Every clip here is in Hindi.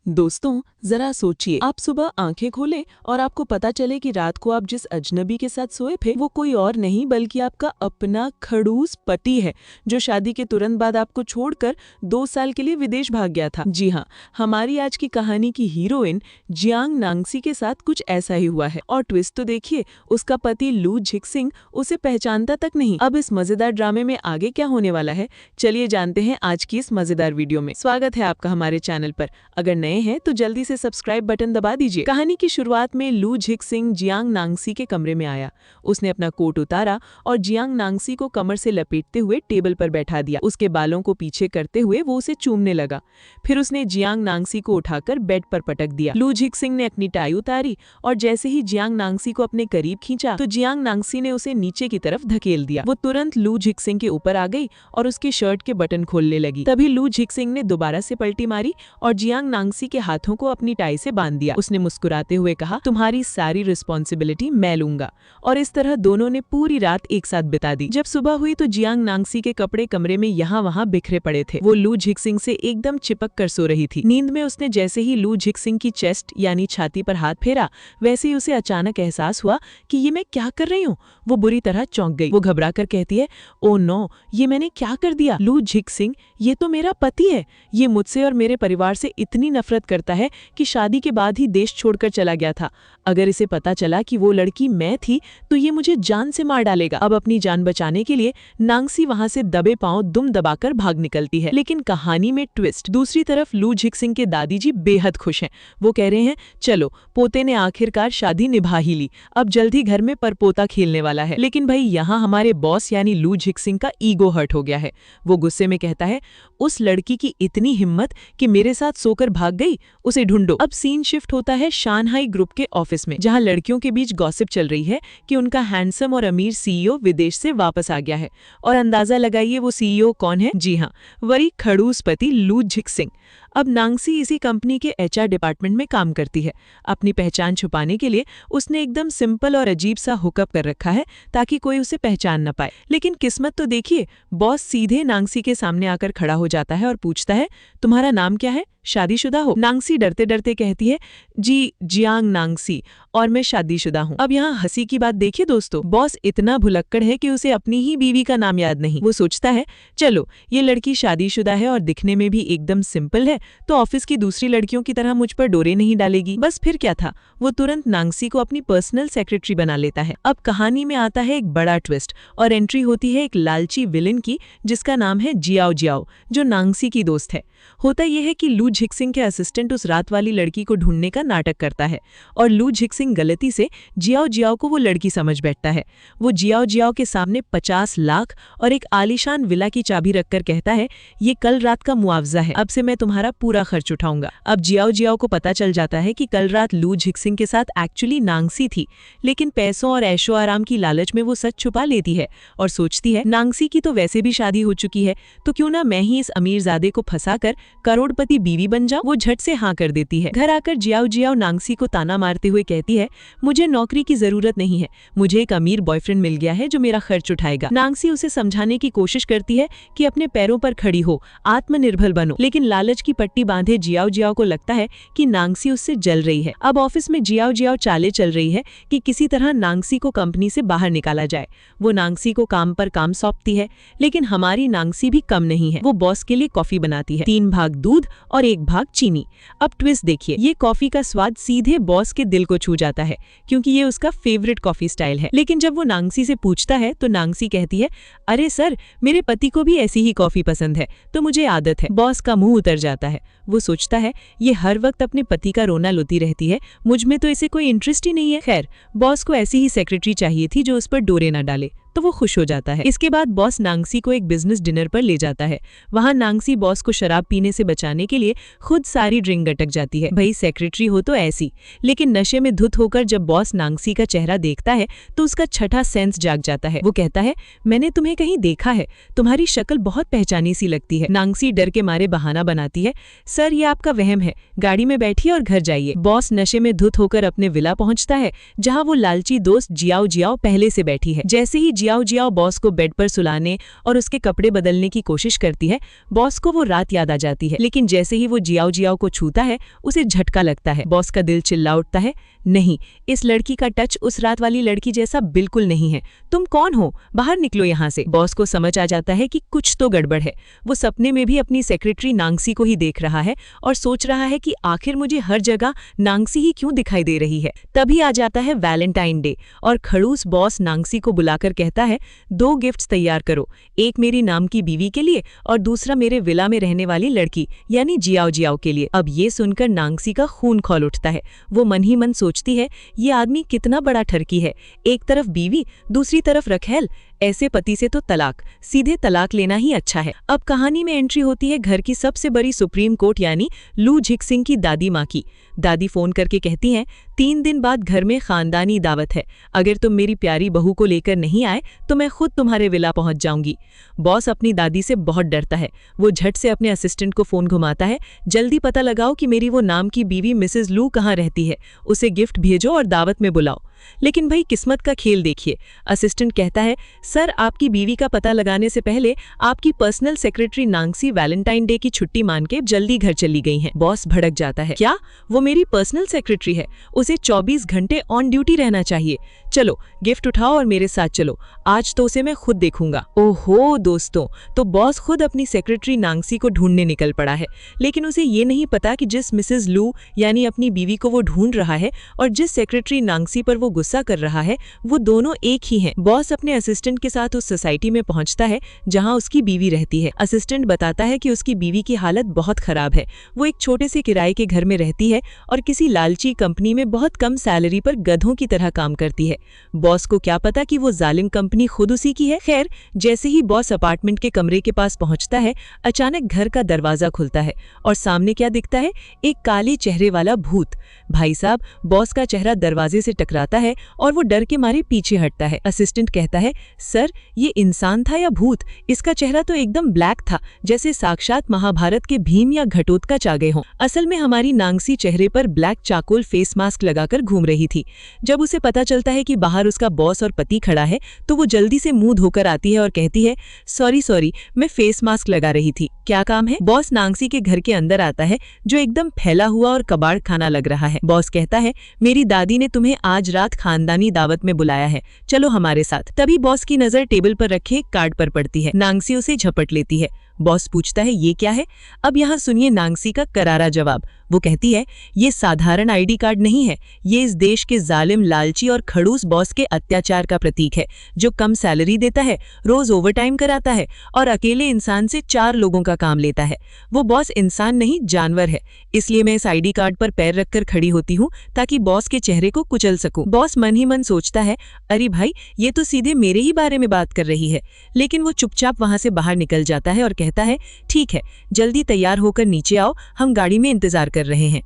दोस्तों, जरा सोचिए, आप सुबह आंखें खोलें और आपको पता चले कि रात को आप जिस अजनबी के साथ सोए थे वो कोई और नहीं बल्कि आपका अपना खड़ूस पति है, जो शादी के तुरंत बाद आपको छोड़कर 2 साल के लिए विदेश भाग गया था। जी हाँ, हमारी आज की कहानी की हीरोइन जियांग नांगसी के साथ कुछ ऐसा ही हुआ है। और ट्विस्ट तो देखिए, उसका पति लू झिक्सिंग उसे पहचानता तक नहीं। अब इस मजेदार ड्रामे में आगे क्या होने वाला है, चलिए जानते हैं आज की इस मजेदार वीडियो में। स्वागत है आपका हमारे चैनल पर। अगर नए हैं तो जल्दी से सब्सक्राइब बटन दबा दीजिए। कहानी की शुरुआत में लू झिक्सिंग जियांग नांगसी के कमरे में आया। उसने अपना कोट उतारा और जियांग नांगसी को कमर से लपेटते हुए टेबल पर बैठा दिया। उसके बालों को पीछे करते हुए वो उसे चूमने लगा। फिर उसने जियांग नांगसी को उठाकर बेड पर पटक दिया। लू झिक्सिंग ने अपनी टाई उतारी और जैसे ही जियांग नांगसी को अपने करीब खींचा तो जियांग नांगसी ने उसे नीचे की तरफ धकेल दिया। वो तुरंत लू झिक्सिंग के ऊपर आ गई और उसके शर्ट के बटन खोलने लगी। तभी लू झिक्सिंग ने दोबारा से पलटी मारी और जियांग नांगसी के हाथों को अपनी टाई से बांध दिया। उसने मुस्कुराते हुए कहा, तुम्हारी सारी रिस्पॉन्सिबिलिटी मैं लूंगा। और इस तरह दोनों ने पूरी रात एक साथ बिता दी। जब सुबह हुई तो जियांग नांगसी के कपड़े कमरे में यहाँ वहाँ बिखरे पड़े थे। वो लू झिक्सिंग से एकदम चिपक कर सो रही थी। नींद में उसने जैसे ही लू झिक्सिंग की चेस्ट यानी छाती पर हाथ फेरा, वैसे ही उसे अचानक एहसास हुआ कि ये मैं क्या कर रही हूँ। वो बुरी तरह चौंक गई। वो घबरा कर कहती है, ओ नो, ये मैंने क्या कर दिया? लू झिक्सिंग, ये तो मेरा पति है। ये मुझसे और मेरे परिवार से इतनी नफरत करता है कि शादी के बाद ही देश छोड़कर चला गया था। अगर इसे पता चला कि वो लड़की मैं थी तो ये मुझे जान से मार डालेगा। अब अपनी जान बचाने के लिए नांगसी वहां से दबे पांव दुम दबाकर भाग निकलती है। लेकिन कहानी में ट्विस्ट। दूसरी तरफ लू झिक्सिंग के दादी जी बेहद खुश हैं। वो कह रहे हैं, चलो, पोते ने आखिरकार शादी निभा ही ली, अब जल्द ही घर में परपोता खेलने वाला है। लेकिन भाई, यहाँ हमारे बॉस यानी लू झिक्सिंग का ईगो हर्ट हो गया है। वो गुस्से में कहता है, उस लड़की की इतनी हिम्मत कि मेरे साथ सोकर भाग गई, उसे ढूंढो। अब सीन शिफ्ट होता है शानहाई ग्रुप के ऑफिस में, जहां लड़कियों के बीच गॉसिप चल रही है कि उनका हैंडसम और अमीर सीईओ विदेश से वापस आ गया है। और अंदाजा लगाइए वो सीईओ कौन है? जी हाँ, वही खड़ूस पति लू झिक्सिंग। अब नांगसी इसी कंपनी के एचआर डिपार्टमेंट में काम करती है। अपनी पहचान छुपाने के लिए उसने एकदम सिंपल और अजीब सा हुकअप कर रखा है ताकि कोई उसे पहचान न पाए। लेकिन किस्मत तो देखिए, बॉस सीधे नांगसी के सामने आकर खड़ा हो जाता है और पूछता है, तुम्हारा नाम क्या है? शादीशुदा हो? नांगसी डरते डरते कहती है, जी, जियांग नांगसी, और मैं शादीशुदा हूँ। अब यहाँ हंसी की बात देखिए दोस्तों, बॉस इतना भुलक्कड़ है कि उसे अपनी ही बीवी का नाम याद नहीं। वो सोचता है, चलो, ये लड़की शादीशुदा है और दिखने में भी एकदम सिंपल है, तो ऑफिस की दूसरी लड़कियों की तरह मुझ पर डोरे नहीं डालेगी। बस फिर क्या था, वो तुरंत नांगसी को अपनी पर्सनल सेक्रेटरी बना लेता है। अब कहानी में आता है एक बड़ा ट्विस्ट और एंट्री होती है एक लालची विलेन की, जिसका नाम है जियाओ जियाओ, जो नांगसी की दोस्त है। होता यह है कि लू झिक्सिंग के असिस्टेंट उस रात वाली लड़की को ढूंढने का नाटक करता है और लू झिक्सिंग गलती से जियाओ जियाओ को वो लड़की समझ बैठता है। वो जियाओ जियाओ के सामने 50 लाख और एक आलीशान विला की चाबी रखकर कहता है, ये कल रात का मुआवजा है, अब से मैं तुम्हारा पूरा खर्च उठाऊंगा। अब जियाओ जियाओ को पता चल जाता है कि कल रात लू झिक्सिंग के साथ एक्चुअली नांगसी थी, लेकिन पैसों और ऐशो आराम की लालच में वो सच छुपा लेती है और सोचती है, नांगसी की तो वैसे भी शादी हो चुकी है, तो क्यों ना मैं ही इस अमीरजादे को फंसाकर करोड़पति बीवी बन जाऊं। वो झट से हाँ कर देती है। घर आकर जियाओ जियाओ नांगसी को ताना मारते हुए कहती है, मुझे नौकरी की जरूरत नहीं है, मुझे एक अमीर बॉयफ्रेंड मिल गया है जो मेरा खर्च उठाएगा। नांगसी उसे समझाने की कोशिश करती है कि अपने पैरों पर खड़ी हो, आत्मनिर्भर बनो, लेकिन लालच की पट्टी बांधे जियाओ जियाओ को लगता है कि नांगसी उससे जल रही है। अब ऑफिस में जियाओ जियाओ चालें चल रही है कि किसी तरह नांगसी को कंपनी से बाहर निकाला जाए। वो नांगसी को काम पर काम सौंपती है, लेकिन हमारी नांगसी भी कम नहीं है। वो बॉस के लिए कॉफी बनाती है, 3 भाग दूध और 1 भाग चीनी। अब ट्विस्ट देखिए, ये कॉफी का स्वाद सीधे बॉस के दिल को छू जाता है, क्योंकि ये उसका फेवरेट कॉफी स्टाइल है। लेकिन जब वो नांगसी से पूछता है तो नांगसी कहती है, अरे सर, मेरे पति को भी ऐसी ही कॉफी पसंद है, तो मुझे आदत है। बॉस का मुंह उतर जाता है। वो सोचता है, ये हर वक्त अपने पति का रोना लोती रहती है, मुझ में तो इसे कोई इंटरेस्ट ही नहीं है। खैर, बॉस को ऐसी ही सेक्रेटरी चाहिए थी जो उस पर डोरे न डाले, तो वो खुश हो जाता है। इसके बाद बॉस नांगसी को एक बिजनेस डिनर पर ले जाता है। वहां नांगसी बॉस को शराब पीने से बचाने के लिए खुद सारी ड्रिंक गटक जाती है। भाई, सेक्रेटरी हो तो ऐसी। लेकिन नशे में धुत होकर जब बॉस नांगसी का चेहरा देखता है तो उसका छठा सेंस जाग जाता है। वो कहता है, मैंने तुम्हें कहीं देखा है, तुम्हारी शक्ल बहुत पहचानी सी लगती है। नांगसी डर के मारे बहाना बनाती है, सर, ये आपका वहम है, गाड़ी में बैठिए और घर जाइए। बॉस नशे में धुत होकर अपने विला पहुंचता है, जहाँ वो लालची दोस्त जियाओ जियाओ पहले से बैठी है। जैसे ही जियाओ जियाओ बॉस को बेड पर सुलाने और उसके कपड़े बदलने की कोशिश करती है, बॉस को वो रात याद आ जाती है। लेकिन जैसे ही वो जियाओ जियाओ को छूता है, उसे झटका लगता है। बॉस का दिल चिल्ला उठता है, नहीं, इस लड़की का टच उस रात वाली लड़की जैसा बिल्कुल नहीं है। तुम कौन हो? बाहर निकलो यहाँ से। बॉस को समझ आ जाता है कि कुछ तो गड़बड़ है। वो सपने में भी अपनी सेक्रेटरी नांगसी को ही देख रहा है और सोच रहा है कि आखिर मुझे हर जगह नांगसी ही क्यों दिखाई दे रही है। तभी आ जाता है वैलेंटाइन डे और खड़ूस बॉस नांगसी को बुलाकर कहता है, 2 गिफ्ट्स तैयार करो, एक मेरी नाम की बीवी के लिए और दूसरा मेरे विला में रहने वाली लड़की यानी जियाओ जियाओ के लिए। अब ये सुनकर नांगसी का खून खौल उठता है। वो मन ही मन सोचती है, ये आदमी कितना बड़ा ठरकी है, एक तरफ बीवी, दूसरी तरफ रखेल। ऐसे पति से तो तलाक, सीधे तलाक लेना ही अच्छा है। अब कहानी में एंट्री होती है घर की सबसे बड़ी सुप्रीम कोर्ट यानी लू झिकसिंग की दादी माँ की। दादी फोन करके कहती हैं, 3 दिन बाद घर में खानदानी दावत है, अगर तुम मेरी प्यारी बहू को लेकर नहीं आए तो मैं खुद तुम्हारे विला पहुंच जाऊंगी। बॉस अपनी दादी से बहुत डरता है। वो झट से अपने असिस्टेंट को फोन घुमाता है, जल्दी पता लगाओ कि मेरी वो नाम की बीवी मिसेस लू कहाँ रहती है, उसे गिफ्ट भेजो और दावत में बुलाओ। लेकिन भाई किस्मत का खेल देखिए। असिस्टेंट कहता है, सर आपकी बीवी का पता लगाने से पहले आपकी पर्सनल सेक्रेटरी नांगसी वैलेंटाइन डे की छुट्टी मान के जल्दी घर चली गई हैं। बॉस भड़क जाता है, क्या? वो मेरी पर्सनल सेक्रेटरी है, उसे 24 घंटे ऑन ड्यूटी रहना चाहिए। चलो गिफ्ट उठाओ और मेरे साथ चलो, आज तो उसे मैं खुद देखूंगा। ओहो दोस्तों, तो बॉस खुद अपनी सेक्रेटरी नांगसी को ढूंढने निकल पड़ा है। लेकिन उसे ये नहीं पता कि जिस मिसेस लू यानी अपनी बीवी को वो ढूंढ रहा है और जिस सेक्रेटरी नांगसी पर वो गुस्सा कर रहा है, वो दोनों एक ही हैं। बॉस अपने असिस्टेंट के साथ उस सोसाइटी में पहुंचता है जहां उसकी बीवी रहती है। असिस्टेंट बताता है कि उसकी बीवी की हालत बहुत खराब है। वो एक छोटे से किराए के घर में रहती है और किसी लालची कंपनी में बहुत कम सैलरी पर गधों की तरह काम करती है। बॉस को क्या पता कि वो जालिम कंपनी खुद उसी की है। खैर, जैसे ही बॉस अपार्टमेंट के कमरे के पास पहुंचता है, अचानक घर का दरवाजा खुलता है और सामने क्या दिखता है? एक काले चेहरे वाला भूत। भाई साहब, बॉस का चेहरा दरवाजे से टकराता है और वो डर के मारे पीछे हटता है। असिस्टेंट कहता है, सर ये इंसान था या भूत? इसका चेहरा तो एकदम ब्लैक था, जैसे साक्षात महाभारत के भीम या घटोत्कच आ गए हों। असल में हमारी नांगसी चेहरे पर ब्लैक चाकोल फेस मास्क लगाकर घूम रही थी। जब उसे पता चलता है कि बाहर उसका बॉस और पति खड़ा है, तो वो जल्दी से मुंह धोकर आती है और कहती है, सॉरी मैं फेस मास्क लगा रही थी, क्या काम है? बॉस नांगसी के घर के अंदर आता है जो एकदम फैला हुआ और कबाड़ खाना लग रहा है। बॉस कहता है, मेरी दादी ने तुम्हें आज रात खानदानी दावत में बुलाया है, चलो हमारे साथ। तभी बॉस की नजर टेबल पर रखे एक कार्ड पर पड़ती है। नांगसी उसे झपट लेती है। बॉस पूछता है, ये क्या है? अब यहाँ सुनिए नांगसी का करारा जवाब। वो कहती है, ये साधारण आईडी कार्ड नहीं है, ये इस देश के जालिम, लालची और खड़ूस बॉस के अत्याचार का प्रतीक है, जो कम सैलरी देता है, रोज ओवरटाइम कराता है और अकेले इंसान से 4 लोगों का काम लेता है। वो बॉस इंसान नहीं, जानवर है। इसलिए मैं इस आईडी कार्ड पर पैर रखकर खड़ी होती हूँ ताकि बॉस के चेहरे को कुचल सकूं। बॉस मन ही मन सोचता है, अरे भाई, ये तो सीधे मेरे ही बारे में बात कर रही है। लेकिन वो चुपचाप वहां से बाहर निकल जाता है और कहता है, ठीक है, जल्दी तैयार होकर नीचे आओ, हम गाड़ी में इंतजार कर रहे हैं।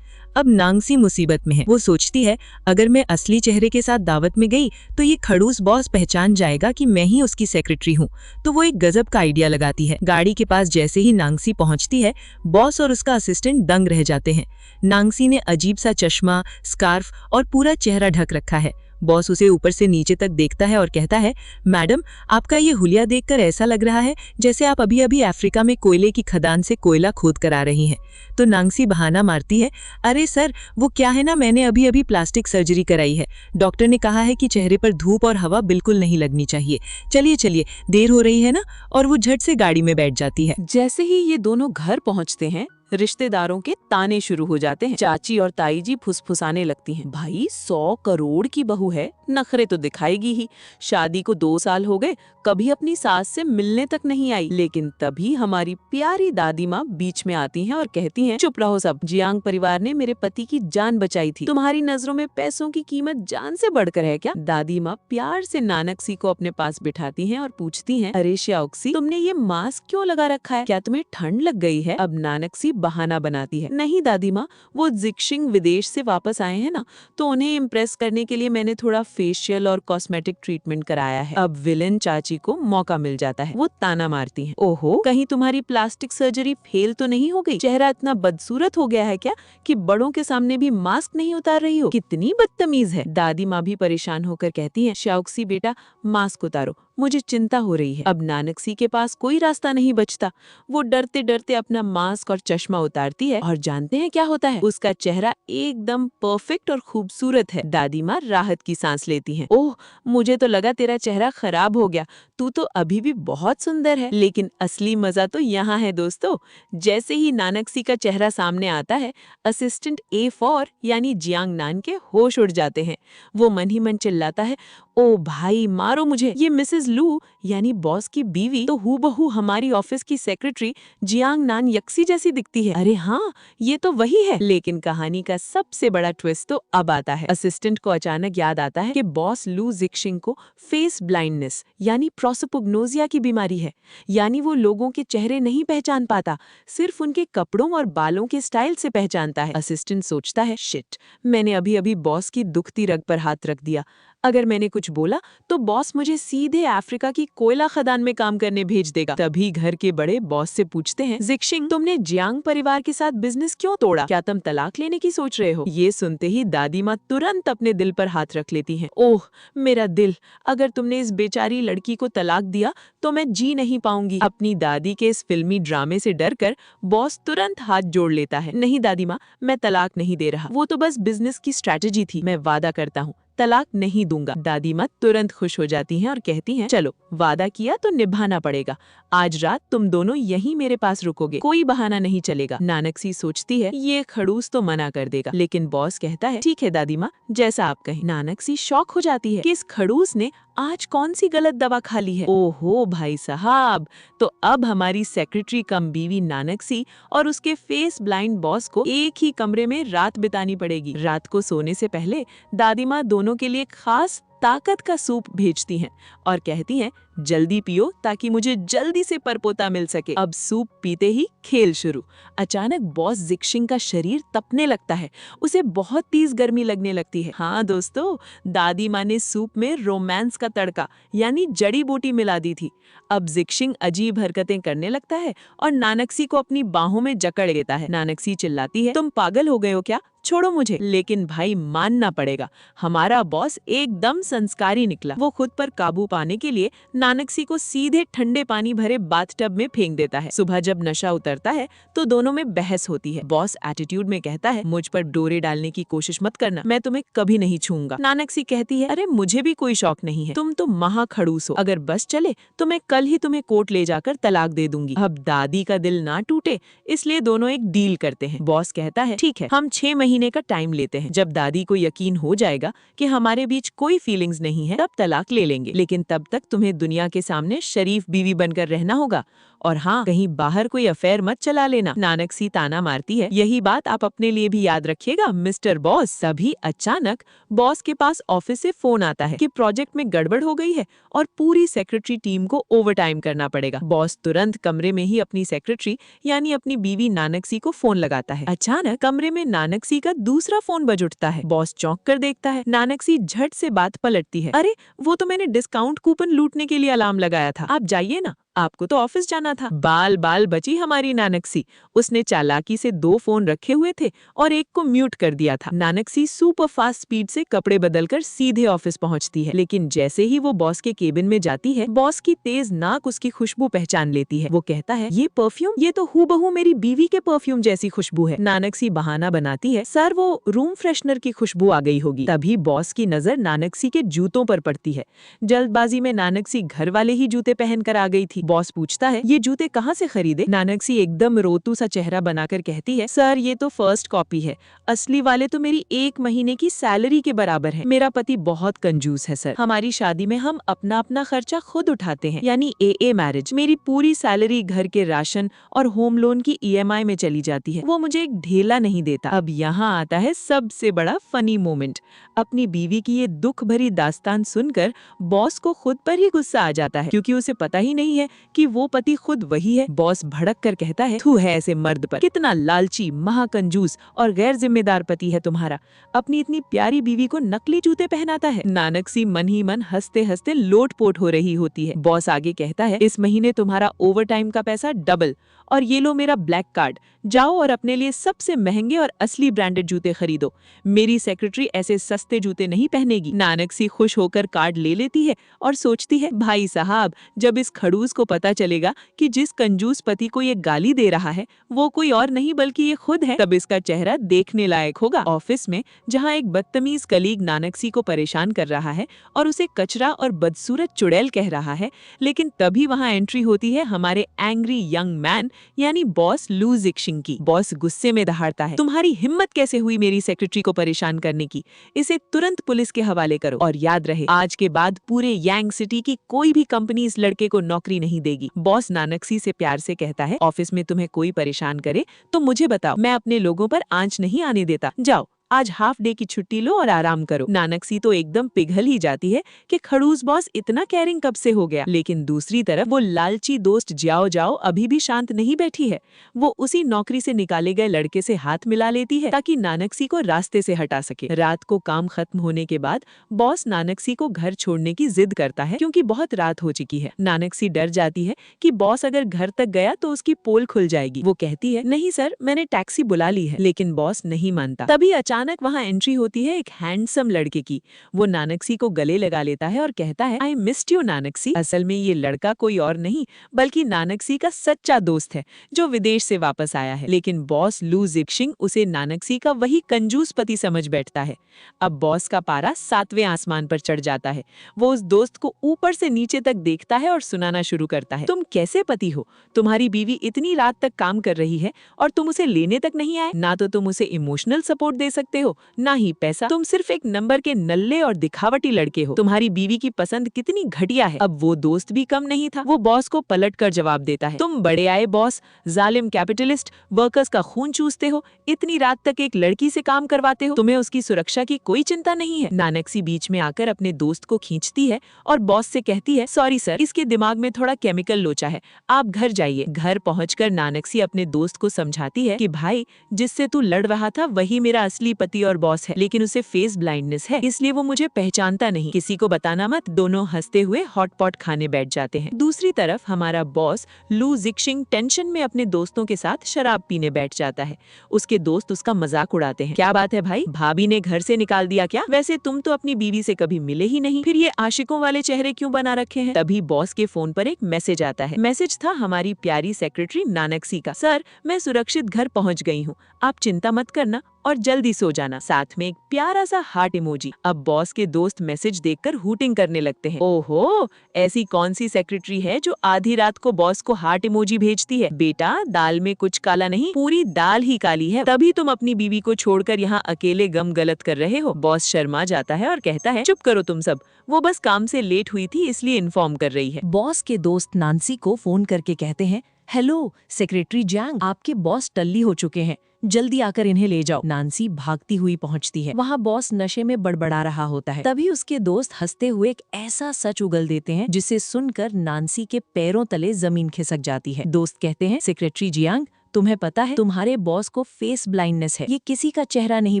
अब नांगसी मुसीबत में है। वो सोचती है, अगर मैं असली चेहरे के साथ दावत में गई तो ये खड़ूस बॉस पहचान जाएगा कि मैं ही उसकी सेक्रेटरी हूँ। तो वो एक गजब का आइडिया लगाती है। गाड़ी के पास जैसे ही नांगसी पहुंचती है, बॉस और उसका असिस्टेंट दंग रह जाते हैं। नांगसी ने अजीब सा चश्मा, स्कार्फ और पूरा चेहरा ढक रखा है। बॉस उसे ऊपर से नीचे तक देखता है और कहता है, मैडम, आपका ये हुलिया देखकर ऐसा लग रहा है जैसे आप अभी अभी अफ्रीका में कोयले की खदान से कोयला खोद कर आ रही हैं। तो नांगसी बहाना मारती है, अरे सर, वो क्या है ना, मैंने अभी अभी प्लास्टिक सर्जरी कराई है। डॉक्टर ने कहा है कि चेहरे पर धूप और हवा बिल्कुल नहीं लगनी चाहिए। चलिए चलिए, देर हो रही है ना। और वो झट से गाड़ी में बैठ जाती है। जैसे ही ये दोनों घर पहुंचते हैं, रिश्तेदारों के ताने शुरू हो जाते हैं। चाची और ताई जी फुसफुसाने लगती हैं, भाई 100 करोड़ की बहू है, नखरे तो दिखाएगी ही। शादी को 2 साल हो गए, कभी अपनी सास से मिलने तक नहीं आई। लेकिन तभी हमारी प्यारी दादी माँ बीच में आती हैं और कहती हैं, चुप रहो सब, जियांग परिवार ने मेरे पति की जान बचाई थी। तुम्हारी नजरों में पैसों की कीमत जान से बढ़कर है क्या? दादी माँ प्यार से नानकसी को अपने पास बिठाती हैं और पूछती हैं, अरे श्याओक्सी, तुमने ये मास्क क्यों लगा रखा है? क्या तुम्हें ठंड लग गई है? अब नानकसी बहाना बनाती है, नहीं दादी माँ, वो जिक्शिंग विदेश से वापस आए हैं ना, तो उन्हें इम्प्रेस करने के लिए मैंने थोड़ा फेशियल और कॉस्मेटिक ट्रीटमेंट कराया है। अब विलेन चाची को मौका मिल जाता है। वो ताना मारती हैं, ओहो, कहीं तुम्हारी प्लास्टिक सर्जरी फेल तो नहीं हो गई? चेहरा इतना बदसूरत हो गया है क्या कि बड़ों के सामने भी मास्क नहीं उतार रही हो? कितनी बदतमीज है। दादी माँ भी परेशान होकर कहती है, श्याओक्सी बेटा, मास्क उतारो, मुझे चिंता हो रही है। अब नानकसी के पास कोई रास्ता नहीं बचता। वो डरते डरते अपना मास्क और चश्मा उतारती है और जानते हैं क्या होता है? उसका चेहरा एकदम परफेक्ट और खूबसूरत है। दादी माँ राहत की सांस लेती हैं। ओह, मुझे तो लगा तेरा चेहरा खराब हो गया, तू तो अभी भी बहुत सुंदर है। लेकिन असली मजा तो यहाँ है दोस्तों। जैसे ही नानकसी का चेहरा सामने आता है, असिस्टेंट A4 यानी जियांग नान के होश उड़ जाते हैं। वो मन ही मन चिल्लाता है, ओ भाई मारो मुझे, ये मिसेस लू यानी बॉस की बीवी तो हूबहू हमारी ऑफिस की सेक्रेटरी जियांग नान यक्सी जैसी दिखती है। अरे हाँ, ये तो वही है। लेकिन कहानी का सबसे बड़ा ट्विस्ट तो अब आता है। असिस्टेंट को अचानक याद आता है कि बॉस लू जिक्शिंग को फेस ब्लाइंडनेस यानी प्रोसोपोग्नोसिया की बीमारी है। यानी वो लोगों के चेहरे नहीं पहचान पाता, सिर्फ उनके कपड़ों और बालों के स्टाइल से पहचानता है। असिस्टेंट सोचता है, शिट, मैंने अभी अभी बॉस की दुखती रग पर हाथ रख दिया। अगर मैंने कुछ बोला तो बॉस मुझे सीधे अफ्रीका की कोयला खदान में काम करने भेज देगा। तभी घर के बड़े बॉस से पूछते हैं, जिक्शिंग, तुमने जियांग परिवार के साथ बिजनेस क्यों तोड़ा? क्या तुम तलाक लेने की सोच रहे हो? ये सुनते ही दादी माँ तुरंत अपने दिल पर हाथ रख लेती हैं। ओह मेरा दिल, अगर तुमने इस बेचारी लड़की को तलाक दिया तो मैं जी नहीं पाऊंगी। अपनी दादी के इस फिल्मी ड्रामे से डरकर बॉस तुरंत हाथ जोड़ लेता है। नहीं दादी माँ, मैं तलाक नहीं दे रहा, वो तो बस बिजनेस की स्ट्रैटेजी थी। मैं वादा करता हूँ तलाक नहीं दूंगा। दादी माँ तुरंत खुश हो जाती हैं और कहती हैं, चलो वादा किया तो निभाना पड़ेगा। आज रात तुम दोनों यहीं मेरे पास रुकोगे, कोई बहाना नहीं चलेगा। नानकसी सोचती है ये खड़ूस तो मना कर देगा, लेकिन बॉस कहता है ठीक है दादी माँ, जैसा आप कहें। नानकसी शॉक हो जाती है कि इस खड़ूस ने आज कौन सी गलत दवा खा ली है। ओहो भाई साहब, तो अब हमारी सेक्रेटरी कम बीवी नानकसी और उसके फेस ब्लाइंड बॉस को एक ही कमरे में रात बितानी पड़ेगी। रात को सोने से पहले दादी माँ दोनों के लिए खास ताकत का सूप भेजती हैं और कहती हैं, जल्दी पियो ताकि मुझे जल्दी से परपोता मिल सके। अब सूप पीते ही खेल शुरू। अचानक बॉस जिक्शिंग का शरीर तपने लगता है, उसे बहुत तेज गर्मी लगने लगती है। हाँ दोस्तों, दादी माँ ने सूप में रोमांस का तड़का यानी जड़ी बूटी मिला दी थी। अब जिक्शिंग अजीब हरकतें करने लगता है और नानकसी को अपनी बाहों में जकड़ लेता है। नानकसी चिल्लाती है, तुम पागल हो गए हो क्या? छोड़ो मुझे। लेकिन भाई मानना पड़ेगा, हमारा बॉस एकदम संस्कारी निकला। वो खुद पर काबू पाने के लिए नानकसी को सीधे ठंडे पानी भरे बाथटब में फेंक देता है। सुबह जब नशा उतरता है तो दोनों में बहस होती है। बॉस एटीट्यूड में कहता है, मुझ पर डोरे डालने की कोशिश मत करना, मैं तुम्हें कभी नहीं छूऊंगा। नानकसी कहती है, अरे मुझे भी कोई शौक नहीं है, तुम तो महा खड़ूस हो, अगर बस चले तो मैं कल ही तुम्हें कोर्ट ले जाकर तलाक दे दूंगी। अब दादी का दिल ना टूटे इसलिए दोनों एक डील करते हैं। बॉस कहता है, ठीक है, हम 6 महीने का टाइम लेते हैं, जब दादी को यकीन हो जाएगा कि हमारे बीच कोई फीलिंग्स नहीं है तब तलाक ले लेंगे, लेकिन तब तक तुम्हें दुनिया के सामने शरीफ बीवी बनकर रहना होगा। और हाँ, कहीं बाहर कोई अफेयर मत चला लेना। नानकसी ताना मारती है, यही बात आप अपने लिए भी याद रखिएगा मिस्टर बॉस। तभी अचानक बॉस के पास ऑफिस से फोन आता है कि प्रोजेक्ट में गड़बड़ हो गई है और पूरी सेक्रेटरी टीम को ओवरटाइम करना पड़ेगा। बॉस तुरंत कमरे में ही अपनी सेक्रेटरी यानी अपनी बीवी नानकसी को फोन लगाता है। अचानक कमरे में नानकसी का दूसरा फोन बज उठता है। बॉस चौंक कर देखता है। नानकसी झट से बात पलटती है, अरे वो तो मैंने डिस्काउंट कूपन लूटने के लिए अलार्म लगाया था, आप जाइए ना, आपको तो ऑफिस जाना था। बाल बाल बची हमारी नानकसी, उसने चालाकी से 2 फोन रखे हुए थे और एक को म्यूट कर दिया था। नानकसी सुपर फास्ट स्पीड से कपड़े बदलकर सीधे ऑफिस पहुंचती है, लेकिन जैसे ही वो बॉस के केबिन में जाती है, बॉस की तेज नाक उसकी खुशबू पहचान लेती है। वो कहता है, ये परफ्यूम, ये तो हूबहू मेरी बीवी के परफ्यूम जैसी खुशबू है। नानकसी बहाना बनाती है, सर वो रूम फ्रेशनर की खुशबू आ गई होगी। तभी बॉस की नजर नानकसी के जूतों पर पड़ती है। जल्दबाजी में नानकसी घर वाले ही जूते पहनकर आ गई थी। बॉस पूछता है, ये जूते कहाँ से खरीदे? नानकसी एकदम रोतू सा चेहरा बनाकर कहती है, सर ये तो फर्स्ट कॉपी है, असली वाले तो मेरी 1 महीने की सैलरी के बराबर है। मेरा पति बहुत कंजूस है सर, हमारी शादी में हम अपना अपना खर्चा खुद उठाते हैं, यानी AA मैरिज। मेरी पूरी सैलरी घर के राशन और होम लोन की EMI में चली जाती है, वो मुझे एक ढेला नहीं देता। अब यहाँ आता है सबसे बड़ा फनी मोमेंट। अपनी बीवी की ये दुख भरी दास्तान सुनकर बॉस को खुद पर ही गुस्सा आ जाता है, क्योंकि उसे पता ही नहीं है कि वो पति खुद वही है। बॉस भड़क कर कहता है, थू है ऐसे मर्द पर, कितना लालची, महाकंजूस और गैर जिम्मेदार पति है तुम्हारा, अपनी इतनी प्यारी बीवी को नकली जूते पहनाता है। नानकसी मन ही मन हंसते हंसते लोटपोट हो रही होती है। बॉस आगे कहता है, इस महीने तुम्हारा ओवरटाइम का पैसा डबल, और ये लो मेरा ब्लैक कार्ड, जाओ और अपने लिए सबसे महंगे और असली ब्रांडेड जूते खरीदो। मेरी सेक्रेटरी ऐसे सस्ते जूते नहीं पहनेगी। नानकसी खुश होकर कार्ड ले लेती है और सोचती है, भाई साहब, जब इस खड़ूस को पता चलेगा कि जिस कंजूस पति को ये गाली दे रहा है वो कोई और नहीं बल्कि ये खुद है, तब इसका चेहरा देखने लायक होगा। ऑफिस में जहाँ एक बदतमीज कलीग नानकसी को परेशान कर रहा है और उसे कचरा और बदसूरत चुड़ैल कह रहा है, लेकिन तभी वहाँ एंट्री होती है हमारे एंग्री यंग मैन यानी बॉस लू जिक्शिंग की। बॉस गुस्से में दहाड़ता है, तुम्हारी हिम्मत कैसे हुई मेरी सेक्रेटरी को परेशान करने की, इसे तुरंत पुलिस के हवाले करो, और याद रहे आज के बाद पूरे यांग सिटी की कोई भी कंपनी इस लड़के को नौकरी नहीं देगी। बॉस नानकसी से प्यार से कहता है, ऑफिस में तुम्हें कोई परेशान करे तो मुझे बताओ, मैं अपने लोगों पर आंच नहीं आने देता। जाओ आज हाफ डे की छुट्टी लो और आराम करो। नानकसी तो एकदम पिघल ही जाती है कि खड़ूस बॉस इतना केयरिंग कब से हो गया, लेकिन दूसरी तरफ वो लालची दोस्त जाओ जाओ अभी भी शांत नहीं बैठी है। वो उसी नौकरी से निकाले गए लड़के से हाथ मिला लेती है ताकि नानकसी को रास्ते से हटा सके। रात को काम खत्म होने के बाद बॉस नानकसी को घर छोड़ने की जिद करता है क्योंकि बहुत रात हो चुकी है। नानकसी डर जाती है कि बॉस अगर घर तक गया तो उसकी पोल खुल जाएगी। वो कहती है, नहीं सर, मैंने टैक्सी बुला ली है, लेकिन बॉस नहीं मानता। तभी अचानक वहाँ एंट्री होती है एक हैंडसम लड़के की। वो नानकसी को गले लगा लेता है और कहता है, आई मिस्ड यू नानकसी। असल में ये लड़का कोई और नहीं बल्कि नानकसी का सच्चा दोस्त है जो विदेश से वापस आया है। लेकिन बॉस लू जिक्शिंग उसे नानकसी का वही कंजूस पति समझ बैठता है। अब बॉस का पारा 7वें आसमान पर चढ़ जाता है। वो उस दोस्त को ऊपर से नीचे तक देखता है और सुनाना शुरू करता है, तुम कैसे पति हो, तुम्हारी बीवी इतनी रात तक काम कर रही है और तुम उसे लेने तक नहीं आए। ना तो तुम उसे इमोशनल सपोर्ट दे सकते हो, ना ही पैसा। तुम सिर्फ एक नंबर के नल्ले और दिखावटी लड़के हो। तुम्हारी बीवी की पसंद कितनी घटिया है। अब वो दोस्त भी कम नहीं था। वो बॉस को पलट कर जवाब देता है, तुम बड़े आए बॉस, जालिम कैपिटलिस्ट, वर्कर्स का खून चूसते हो, इतनी रात तक एक लड़की से काम करवाते हो, तुम्हें उसकी सुरक्षा की कोई चिंता नहीं है। नानकसी बीच में आकर अपने दोस्त को खींचती है और बॉस से कहती है, सॉरी सर, इसके दिमाग में थोड़ा केमिकल लोचा है, आप घर जाइए। घर पहुंचकर नानकसी अपने दोस्त को समझाती है कि भाई, जिससे तू लड़ रहा था वही मेरा असली पति और बॉस है, लेकिन उसे फेस ब्लाइंडनेस है, इसलिए वो मुझे पहचानता नहीं, किसी को बताना मत। दोनों हंसते हुए हॉटपॉट खाने बैठ जाते हैं। दूसरी तरफ हमारा बॉस लू जिक्शिंग टेंशन में अपने दोस्तों के साथ शराब पीने बैठ जाता है। उसके दोस्त उसका मजाक उड़ाते हैं, क्या बात है भाई, भाभी ने घर से निकाल दिया क्या? वैसे तुम तो अपनी बीवी से कभी मिले ही नहीं, फिर ये आशिकों वाले चेहरे क्यों बना रखे हैं? तभी बॉस के फोन पर एक मैसेज आता है। मैसेज था हमारी प्यारी सेक्रेटरी नानकसी का, सर मैं सुरक्षित घर पहुंच गई हूँ, आप चिंता मत करना और जल्दी सो जाना, साथ में एक प्यारा सा हार्ट इमोजी। अब बॉस के दोस्त मैसेज देखकर हूटिंग करने लगते हैं, ओहो, ऐसी कौन सी सेक्रेटरी है जो आधी रात को बॉस को हार्ट इमोजी भेजती है? बेटा, दाल में कुछ काला नहीं, पूरी दाल ही काली है, तभी तुम अपनी बीवी को छोड़कर यहाँ अकेले गम गलत कर रहे हो। बॉस शर्मा जाता है और कहता है, चुप करो तुम सब, वो बस काम से लेट हुई थी इसलिए इन्फॉर्म कर रही है। बॉस के दोस्त नानसी को फोन करके कहते हैं, हेलो सेक्रेटरी जैंग, आपके बॉस टल्ली हो चुके हैं, जल्दी आकर इन्हें ले जाओ। नानसी भागती हुई पहुंचती है। वहाँ बॉस नशे में बड़बड़ा रहा होता है। तभी उसके दोस्त हंसते हुए एक ऐसा सच उगल देते हैं जिसे सुनकर नानसी के पैरों तले जमीन खिसक जाती है। दोस्त कहते हैं, सेक्रेटरी जियांग, तुम्हें पता है तुम्हारे बॉस को फेस ब्लाइंडनेस है, ये किसी का चेहरा नहीं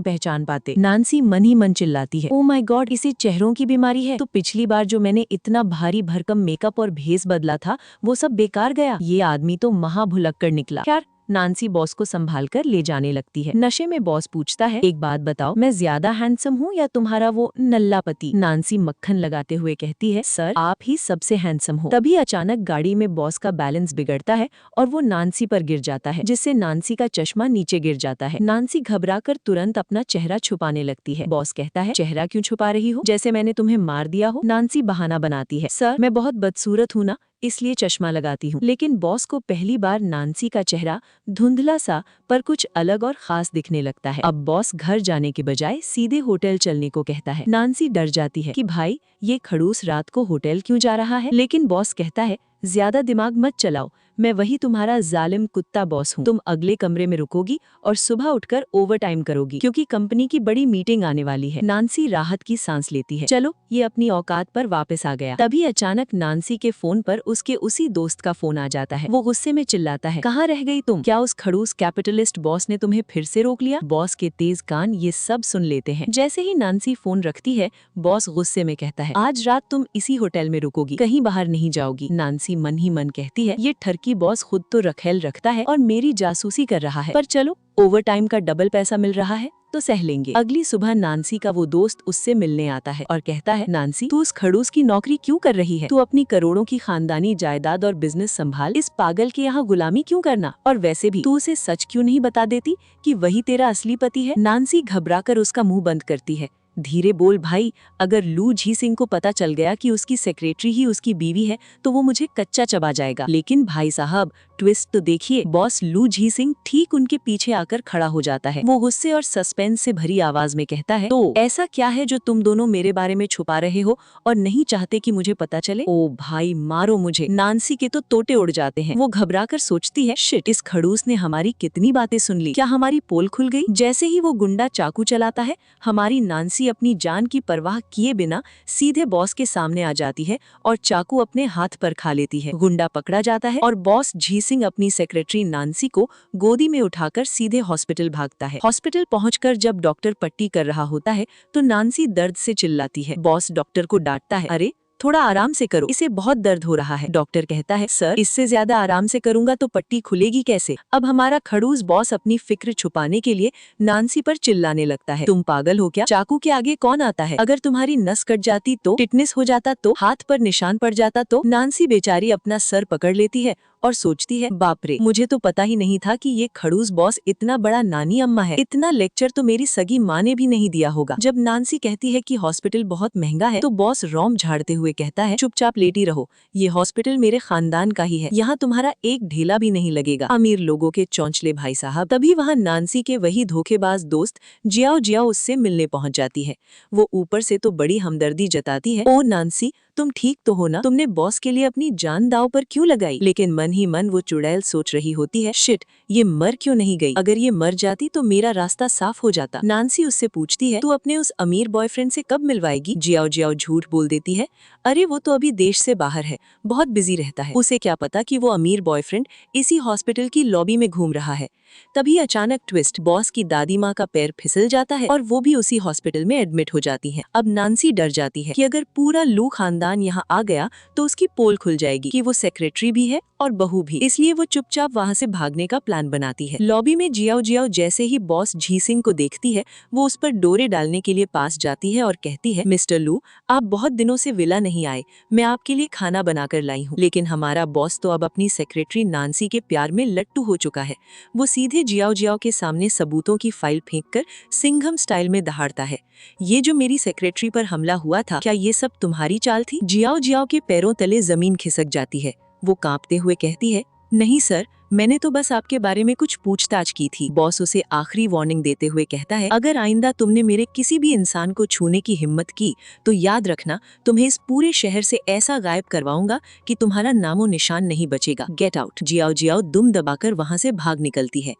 पहचान पाते। नानसी मन ही मन चिल्लाती है, ओ माय गॉड, इसे चेहरों की बीमारी है। तो पिछली बार जो मैंने इतना भारी भरकम मेकअप और भेस बदला था वो सब बेकार गया, ये आदमी तो महाभुलक्कड़ निकला। खैर, नानसी बॉस को संभाल कर ले जाने लगती है। नशे में बॉस पूछता है, एक बात बताओ, मैं ज्यादा हैंडसम हूँ या तुम्हारा वो नल्ला पति? नानसी मक्खन लगाते हुए कहती है, सर आप ही सबसे हैंडसम हो। तभी अचानक गाड़ी में बॉस का बैलेंस बिगड़ता है और वो नानसी पर गिर जाता है, जिससे नानसी का चश्मा नीचे गिर जाता है। नानसी घबराकर तुरंत अपना चेहरा छुपाने लगती है। बॉस कहता है, चेहरा क्यों छुपा रही हो, जैसे मैंने तुम्हें मार दिया हो? नानसी बहाना बनाती है, सर मैं बहुत बदसूरत हूँ ना, इसलिए चश्मा लगाती हूँ। लेकिन बॉस को पहली बार नानसी का चेहरा धुंधला सा पर कुछ अलग और खास दिखने लगता है। अब बॉस घर जाने के बजाय सीधे होटल चलने को कहता है। नानसी डर जाती है कि भाई ये खड़ूस रात को होटल क्यों जा रहा है, लेकिन बॉस कहता है, ज्यादा दिमाग मत चलाओ, मैं वही तुम्हारा जालिम कुत्ता बॉस हूँ। तुम अगले कमरे में रुकोगी और सुबह उठकर ओवरटाइम करोगी क्योंकि कंपनी की बड़ी मीटिंग आने वाली है। नांसी राहत की सांस लेती है। चलो, ये अपनी औकात पर वापस आ गया। तभी अचानक नांसी के फोन पर उसके उसी दोस्त का फोन आ जाता है। वो गुस्से में चिल्लाता है, कहाँ रह गई तुम? क्या उस खड़ूस कैपिटलिस्ट बॉस ने तुम्हें फिर से रोक लिया? बॉस के तेज कान ये सब सुन लेते हैं। जैसे ही नांसी फोन रखती है, बॉस गुस्से में कहता है, आज रात तुम इसी होटल में रुकोगी, कहीं बाहर नहीं जाओगी। नांसी मन ही मन कहती है, ये ठरकी बॉस खुद तो रखेल रखता है और मेरी जासूसी कर रहा है, पर चलो, ओवरटाइम का डबल पैसा मिल रहा है तो सह लेंगे। अगली सुबह नांसी का वो दोस्त उससे मिलने आता है और कहता है, नांसी, तू उस खड़ूस की नौकरी क्यों कर रही है? तू अपनी करोड़ों की खानदानी जायदाद और बिजनेस संभाल, इस पागल के यहाँ गुलामी क्यों करना? और वैसे भी तू उसे सच क्यों नहीं बता देती कि वही तेरा असली पति है? नांसी घबराकर उसका मुंह बंद करती है। धीरे बोल भाई, अगर लू जी सिंह को पता चल गया कि उसकी सेक्रेटरी ही उसकी बीवी है तो वो मुझे कच्चा चबा जाएगा। लेकिन भाई साहब, ट्विस्ट तो देखिए। बॉस लू जी सिंह ठीक उनके पीछे आकर खड़ा हो जाता है। वो गुस्से और सस्पेंस से भरी आवाज में कहता है, तो ऐसा क्या है जो तुम दोनों मेरे बारे में छुपा रहे हो और नहीं चाहते कि मुझे पता चले? ओ भाई, मारो मुझे। नांसी के तो तोते उड़ जाते हैं। वो घबराकर सोचती है, शिट, इस खड़ूस ने हमारी कितनी बातें सुन ली। क्या हमारी पोल खुल गई? जैसे ही वो गुंडा चाकू चलाता है, हमारी नांसी अपनी जान की परवाह किए बिना सीधे बॉस के सामने आ जाती है और चाकू अपने हाथ पर खा लेती है। गुंडा पकड़ा जाता है और बॉस जी सिंह अपनी सेक्रेटरी नांसी को गोदी में उठाकर सीधे हॉस्पिटल भागता है। हॉस्पिटल पहुंचकर जब डॉक्टर पट्टी कर रहा होता है तो नांसी दर्द से चिल्लाती है। बॉस डॉक्टर को डांटता है, अरे थोड़ा आराम से करो, इसे बहुत दर्द हो रहा है। डॉक्टर कहता है, सर, इससे ज्यादा आराम से करूंगा तो पट्टी खुलेगी कैसे? अब हमारा खड़ूस बॉस अपनी फिक्र छुपाने के लिए नांसी पर चिल्लाने लगता है, तुम पागल हो क्या? चाकू के आगे कौन आता है? अगर तुम्हारी नस कट जाती तो? टिटनेस हो जाता तो? हाथ पर निशान पड़ जाता तो? नांसी बेचारी अपना सर पकड़ लेती है और सोचती है, बाप रे, मुझे तो पता ही नहीं था कि ये खड़ूस बॉस इतना बड़ा नानी अम्मा है। इतना लेक्चर तो मेरी सगी माँ ने भी नहीं दिया होगा। जब नांसी कहती है कि हॉस्पिटल बहुत महंगा है तो बॉस रोम झाड़ते हुए कहता है, चुपचाप लेटी रहो, ये हॉस्पिटल मेरे खानदान का ही है, यहाँ तुम्हारा एक ढेला भी नहीं लगेगा। अमीर लोगों के चौंचले भाई साहब। तभी वहाँ नांसी के वही धोखेबाज दोस्त जियाओ जियाओ उससे मिलने पहुँच जाती है। वो ऊपर से तो बड़ी हमदर्दी जताती है, ओ नांसी, तुम ठीक तो हो ना? तुमने बॉस के लिए अपनी जान दांव पर क्यों लगाई? लेकिन मन ही मन वो चुड़ैल सोच रही होती है, शिट, ये मर क्यों नहीं गई? अगर ये मर जाती तो मेरा रास्ता साफ हो जाता। नांसी उससे पूछती है, तू अपने उस अमीर बॉयफ्रेंड से कब मिलवाएगी? जियाओ जियाओ झूठ बोल देती है, अरे वो तो अभी देश से बाहर है, बहुत बिजी रहता है, उसे क्या पता कि वो अमीर बॉयफ्रेंड इसी हॉस्पिटल की लॉबी में घूम रहा है। तभी अचानक ट्विस्ट, बॉस की दादी माँ का पैर फिसल जाता है और वो भी उसी हॉस्पिटल में एडमिट हो जाती हैं। अब नांसी डर जाती है कि अगर पूरा लू खानदान यहाँ आ गया तो उसकी पोल खुल जाएगी कि वो सेक्रेटरी भी है और बहू भी। इसलिए वो चुपचाप वहाँ से भागने का प्लान बनाती है। लॉबी में जियाओ जियाओ जैसे ही बॉस जी सिंह को देखती है, वो उस पर डोरे डालने के लिए पास जाती है और कहती है, मिस्टर लू, आप बहुत दिनों से विला नहीं आए, मैं आपके लिए खाना बनाकर लाई हूँ। लेकिन हमारा बॉस तो अब अपनी सेक्रेटरी नांसी के प्यार में लट्टू हो चुका है। वो सीधे जियाओ जियाओ के सामने सबूतों की फाइल फेंककर सिंघम स्टाइल में दहाड़ता है, ये जो मेरी सेक्रेटरी पर हमला हुआ था, क्या ये सब तुम्हारी चाल थी? जियाओ जियाओ के पैरों तले जमीन खिसक जाती है। वो कांपते हुए कहती है, नहीं सर, मैंने तो बस आपके बारे में कुछ पूछताछ की थी। बॉस उसे आखिरी वार्निंग देते हुए कहता है, अगर आइंदा तुमने मेरे किसी भी इंसान को छूने की हिम्मत की तो याद रखना, तुम्हें इस पूरे शहर से ऐसा गायब करवाऊंगा कि तुम्हारा नामो निशान नहीं बचेगा। Get out. जियाओ जियाओ दुम दबाकर वहां से भाग निकलती है।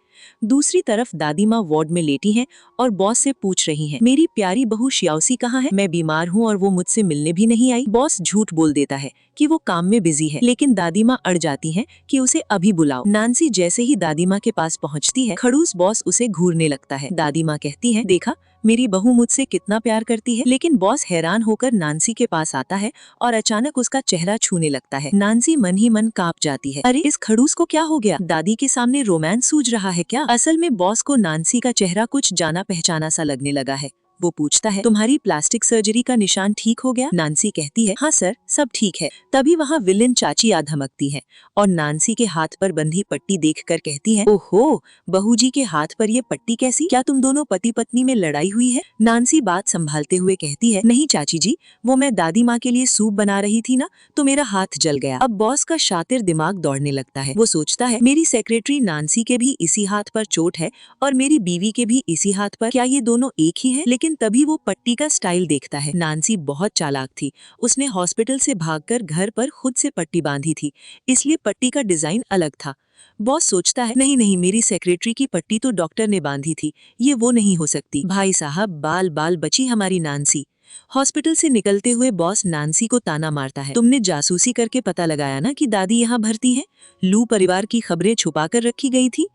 दूसरी तरफ दादी माँ वार्ड में लेटी हैं और बॉस से पूछ रही हैं, मेरी प्यारी बहू श्याओसी कहाँ है? मैं बीमार हूँ और वो मुझसे मिलने भी नहीं आई। बॉस झूठ बोल देता है कि वो काम में बिजी है, लेकिन दादी माँ अड़ जाती हैं कि उसे अभी बुलाओ। नांसी जैसे ही दादी माँ के पास पहुँचती है, खड़ूस बॉस उसे घूरने लगता है। दादी माँ कहती है, देखा मेरी बहू मुझसे कितना प्यार करती है। लेकिन बॉस हैरान होकर नांसी के पास आता है और अचानक उसका चेहरा छूने लगता है। नांसी मन ही मन कांप जाती है, अरे इस खड़ूस को क्या हो गया? दादी के सामने रोमांस सूझ रहा है क्या? असल में बॉस को नांसी का चेहरा कुछ जाना पहचाना सा लगने लगा है। वो पूछता है, तुम्हारी प्लास्टिक सर्जरी का निशान ठीक हो गया? नांसी कहती है, हाँ सर, सब ठीक है। तभी वहाँ विलेन चाची आ धमकती है और नांसी के हाथ पर बंधी पट्टी देखकर कहती है, ओहो, बहू जी के हाथ पर ये पट्टी कैसी? क्या तुम दोनों पति पत्नी में लड़ाई हुई है? नांसी बात संभालते हुए कहती है, नहीं चाची जी, वो मैं दादी माँ के लिए सूप बना रही थी ना, तो मेरा हाथ जल गया। अब बॉस का शातिर दिमाग दौड़ने लगता है। वो सोचता है, मेरी सेक्रेटरी नांसी के भी इसी हाथ पर चोट है और मेरी बीवी के भी इसी हाथ पर, क्या ये दोनों एक ही है? लेकिन लेकिन तभी वो पट्टी का स्टाइल देखता है। नांसी बहुत चालाक थी, उसने हॉस्पिटल से भागकर घर पर खुद से पट्टी बांधी थी, इसलिए पट्टी का डिजाइन अलग था। बॉस सोचता है, नहीं नहीं, मेरी सेक्रेटरी की पट्टी तो डॉक्टर ने बांधी थी, ये वो नहीं हो सकती। भाई साहब, बाल बाल बची हमारी नांसी। हॉस्पिटल से निकलते हुए बॉस नांसी को ताना मारता है, तुमने जासूसी करके पता लगाया ना कि दादी यहाँ भर्ती है? लू परिवार की खबरें छुपा कर रखी गई थी।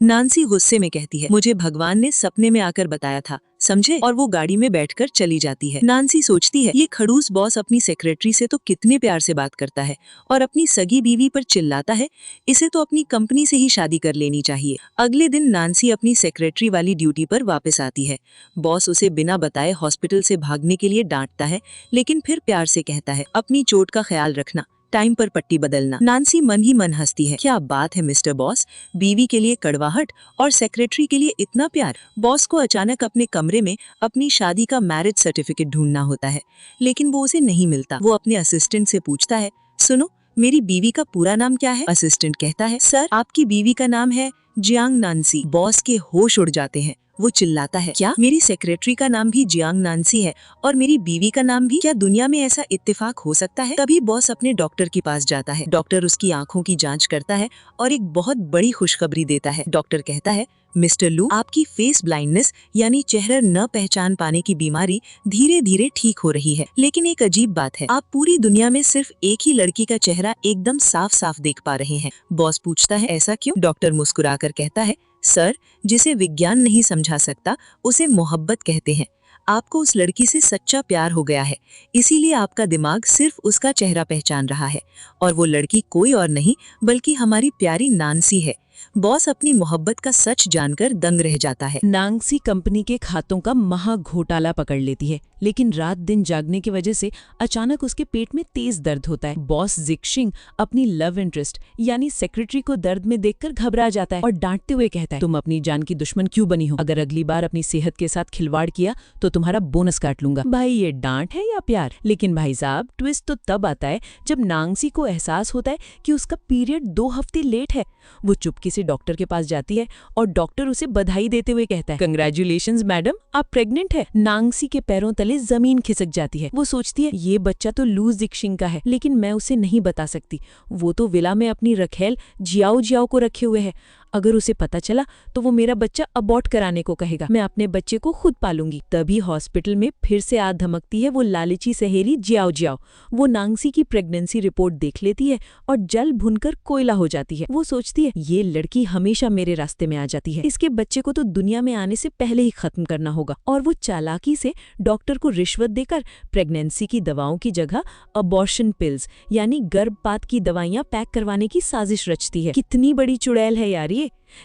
नांसी गुस्से में कहती है, मुझे भगवान ने सपने में आकर बताया था, समझे? और वो गाड़ी में बैठकर चली जाती है। नांसी सोचती है, ये खड़ूस बॉस अपनी सेक्रेटरी से तो कितने प्यार से बात करता है और अपनी सगी बीवी पर चिल्लाता है, इसे तो अपनी कंपनी से ही शादी कर लेनी चाहिए। अगले दिन नांसी अपनी सेक्रेटरी वाली ड्यूटी पर वापस आती है। बॉस उसे बिना बताए हॉस्पिटल से भागने के लिए डांटता है, लेकिन फिर प्यार से कहता है, अपनी चोट का ख्याल रखना, टाइम पर पट्टी बदलना। नांसी मन ही मन हंसती है, क्या बात है मिस्टर बॉस, बीवी के लिए कड़वाहट और सेक्रेटरी के लिए इतना प्यार। बॉस को अचानक अपने कमरे में अपनी शादी का मैरिज सर्टिफिकेट ढूंढना होता है, लेकिन वो उसे नहीं मिलता। वो अपने असिस्टेंट से पूछता है, सुनो, मेरी बीवी का पूरा नाम क्या है? असिस्टेंट कहता है, सर, आपकी बीवी का नाम है जियांग नांसी। बॉस के होश उड़ जाते हैं। वो चिल्लाता है, क्या मेरी सेक्रेटरी का नाम भी जियांग नांसी है और मेरी बीवी का नाम भी? क्या दुनिया में ऐसा इत्तेफाक हो सकता है? तभी बॉस अपने डॉक्टर के पास जाता है। डॉक्टर उसकी आंखों की जांच करता है और एक बहुत बड़ी खुशखबरी देता है। डॉक्टर कहता है, मिस्टर लू, आपकी फेस ब्लाइंडनेस यानी चेहरा न पहचान पाने की बीमारी धीरे धीरे ठीक हो रही है। लेकिन एक अजीब बात है, आप पूरी दुनिया में सिर्फ एक ही लड़की का चेहरा एकदम साफ साफ देख पा रहे हैं। बॉस पूछता है, ऐसा क्यों? डॉक्टर मुस्कुराकर कहता है, सर, जिसे विज्ञान नहीं समझा सकता उसे मोहब्बत कहते हैं। आपको उस लड़की से सच्चा प्यार हो गया है, इसीलिए आपका दिमाग सिर्फ उसका चेहरा पहचान रहा है, और वो लड़की कोई और नहीं बल्कि हमारी प्यारी नांसी है। बॉस अपनी मोहब्बत का सच जानकर दंग रह जाता है। नांसी कंपनी के खातों का महा घोटाला पकड़ लेती है, लेकिन रात दिन जागने की वजह से अचानक उसके पेट में तेज दर्द होता है। बॉस जिक्शिंग अपनी लव इंटरेस्ट यानी सेक्रेटरी को दर्द में देखकर घबरा जाता है और डांटते हुए कहता है, तुम अपनी जान की दुश्मन क्यों बनी हो? अगर अगली बार अपनी सेहत के साथ खिलवाड़ किया तो तुम्हारा बोनस काट लूंगा। भाई, ये डांट है या प्यार? लेकिन भाई साहब, ट्विस्ट तो तब आता है जब नांसी को एहसास होता है कि उसका पीरियड 2 हफ्ते लेट है। वो चुपके से डॉक्टर के पास जाती है और डॉक्टर उसे बधाई देते हुए कहता है, कंग्रेचुलेशंस मैडम, आप प्रेग्नेंट है। नांसी के पैरों तले जमीन खिसक जाती है। वो सोचती है, ये बच्चा तो लू जिक्शिंग का है, लेकिन मैं उसे नहीं बता सकती। वो तो विला में अपनी रखेल जियाओ जियाओ को रखे हुए है। अगर उसे पता चला तो वो मेरा बच्चा अबॉर्ट कराने को कहेगा। मैं अपने बच्चे को खुद पालूंगी। तभी हॉस्पिटल में फिर से आग धमकती है वो लालची सहेली जियाओ जियाओ। वो नांसी की प्रेगनेंसी रिपोर्ट देख लेती है और जल भुनकर कोयला हो जाती है। वो सोचती है, ये लड़की हमेशा मेरे रास्ते में आ जाती है, इसके बच्चे को तो दुनिया में आने से पहले ही खत्म करना होगा। और वो चालाकी से डॉक्टर को रिश्वत देकर प्रेगनेंसी की दवाओं की जगह अबॉर्शन पिल्स यानी गर्भपात की दवाइयां पैक करवाने की साजिश रचती है। कितनी बड़ी चुड़ैल है यार ये।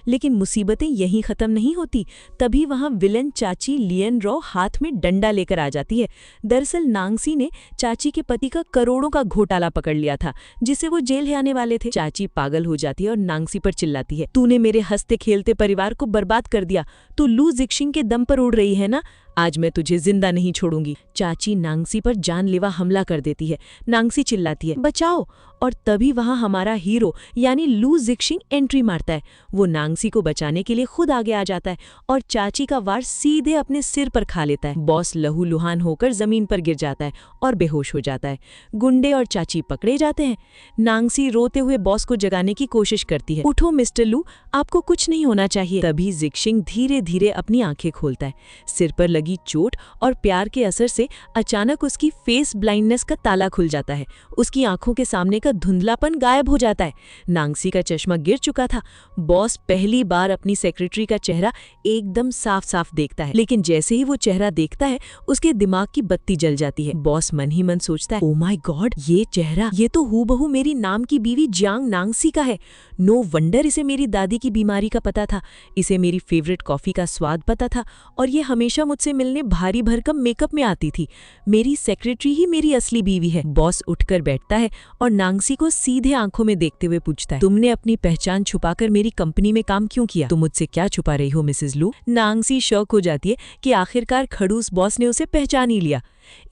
लेकिन मुसीबतें यहीं खत्म नहीं होती। तभी वहां विलन चाची लियन रॉ हाथ में डंडा लेकर आ जाती है। दरअसल नांसी ने चाची के पति का करोड़ों का घोटाला पकड़ लिया था, जिसे वो जेल है आने वाले थे। चाची पागल हो जाती है और नांसी पर चिल्लाती है, तूने मेरे हंसते खेलते परिवार को बर्बाद कर दिया। तू लू जिक्शिंग के दम पर उड़ रही है ना, आज मैं तुझे जिंदा नहीं छोड़ूंगी। चाची नांसी पर जानलेवा हमला कर देती है। नांसी चिल्लाती है, बचाओ। और तभी वहां हमारा हीरो यानी लू जिक्शिंग एंट्री मारता है। वो नांसी को बचाने के लिए खुद आगे आ जाता है और चाची का वार सीधे अपने सिर पर खा लेता है। बॉस लहूलुहान होकर जमीन पर गिर जाता है और बेहोश हो जाता है। गुंडे और चाची पकड़े जाते हैं। नांसी रोते हुए बॉस को जगाने की कोशिश करती है, उठो मिस्टर लू, आपको कुछ नहीं होना चाहिए। तभी जिक्शिंग धीरे धीरे अपनी आंखें खोलता है। सिर पर लगी चोट और प्यार के असर से अचानक उसकी फेस ब्लाइंडनेस का ताला खुल जाता है। उसकी आंखों के सामने का धुंधलापन गायब हो जाता है। नांसी का चश्मा गिर चुका था। बॉस पहली बार अपनी सेक्रेटरी का चेहरा एकदम साफ साफ देखता है, लेकिन जैसे ही वो चेहरा देखता है उसके दिमाग की बत्ती जल जाती है। बॉस मन ही मन सोचता है, ओ माय गॉड, ये चेहरा, ये तो हूबहू मेरी नाम की बीवी जियांग नांसी का है। नो वंडर इसे मेरी दादी की बीमारी का पता था, इसे मेरी फेवरेट कॉफी का स्वाद पता था, और ये हमेशा मुझसे मिलने भारी भरकम मेकअप में आती थी। मेरी सेक्रेटरी ही मेरी असली बीवी है। बॉस उठकर बैठता है और नांसी को सीधे आंखों में देखते हुए पूछता है, तुमने अपनी पहचान छुपाकर मेरी कंपनी में काम क्यों किया? तुम मुझसे क्या छुपा रही हो मिसेस लू? नांगसी शॉक हो जाती है कि आखिरकार खड़ूस बॉस ने उसे पहचान ही लिया।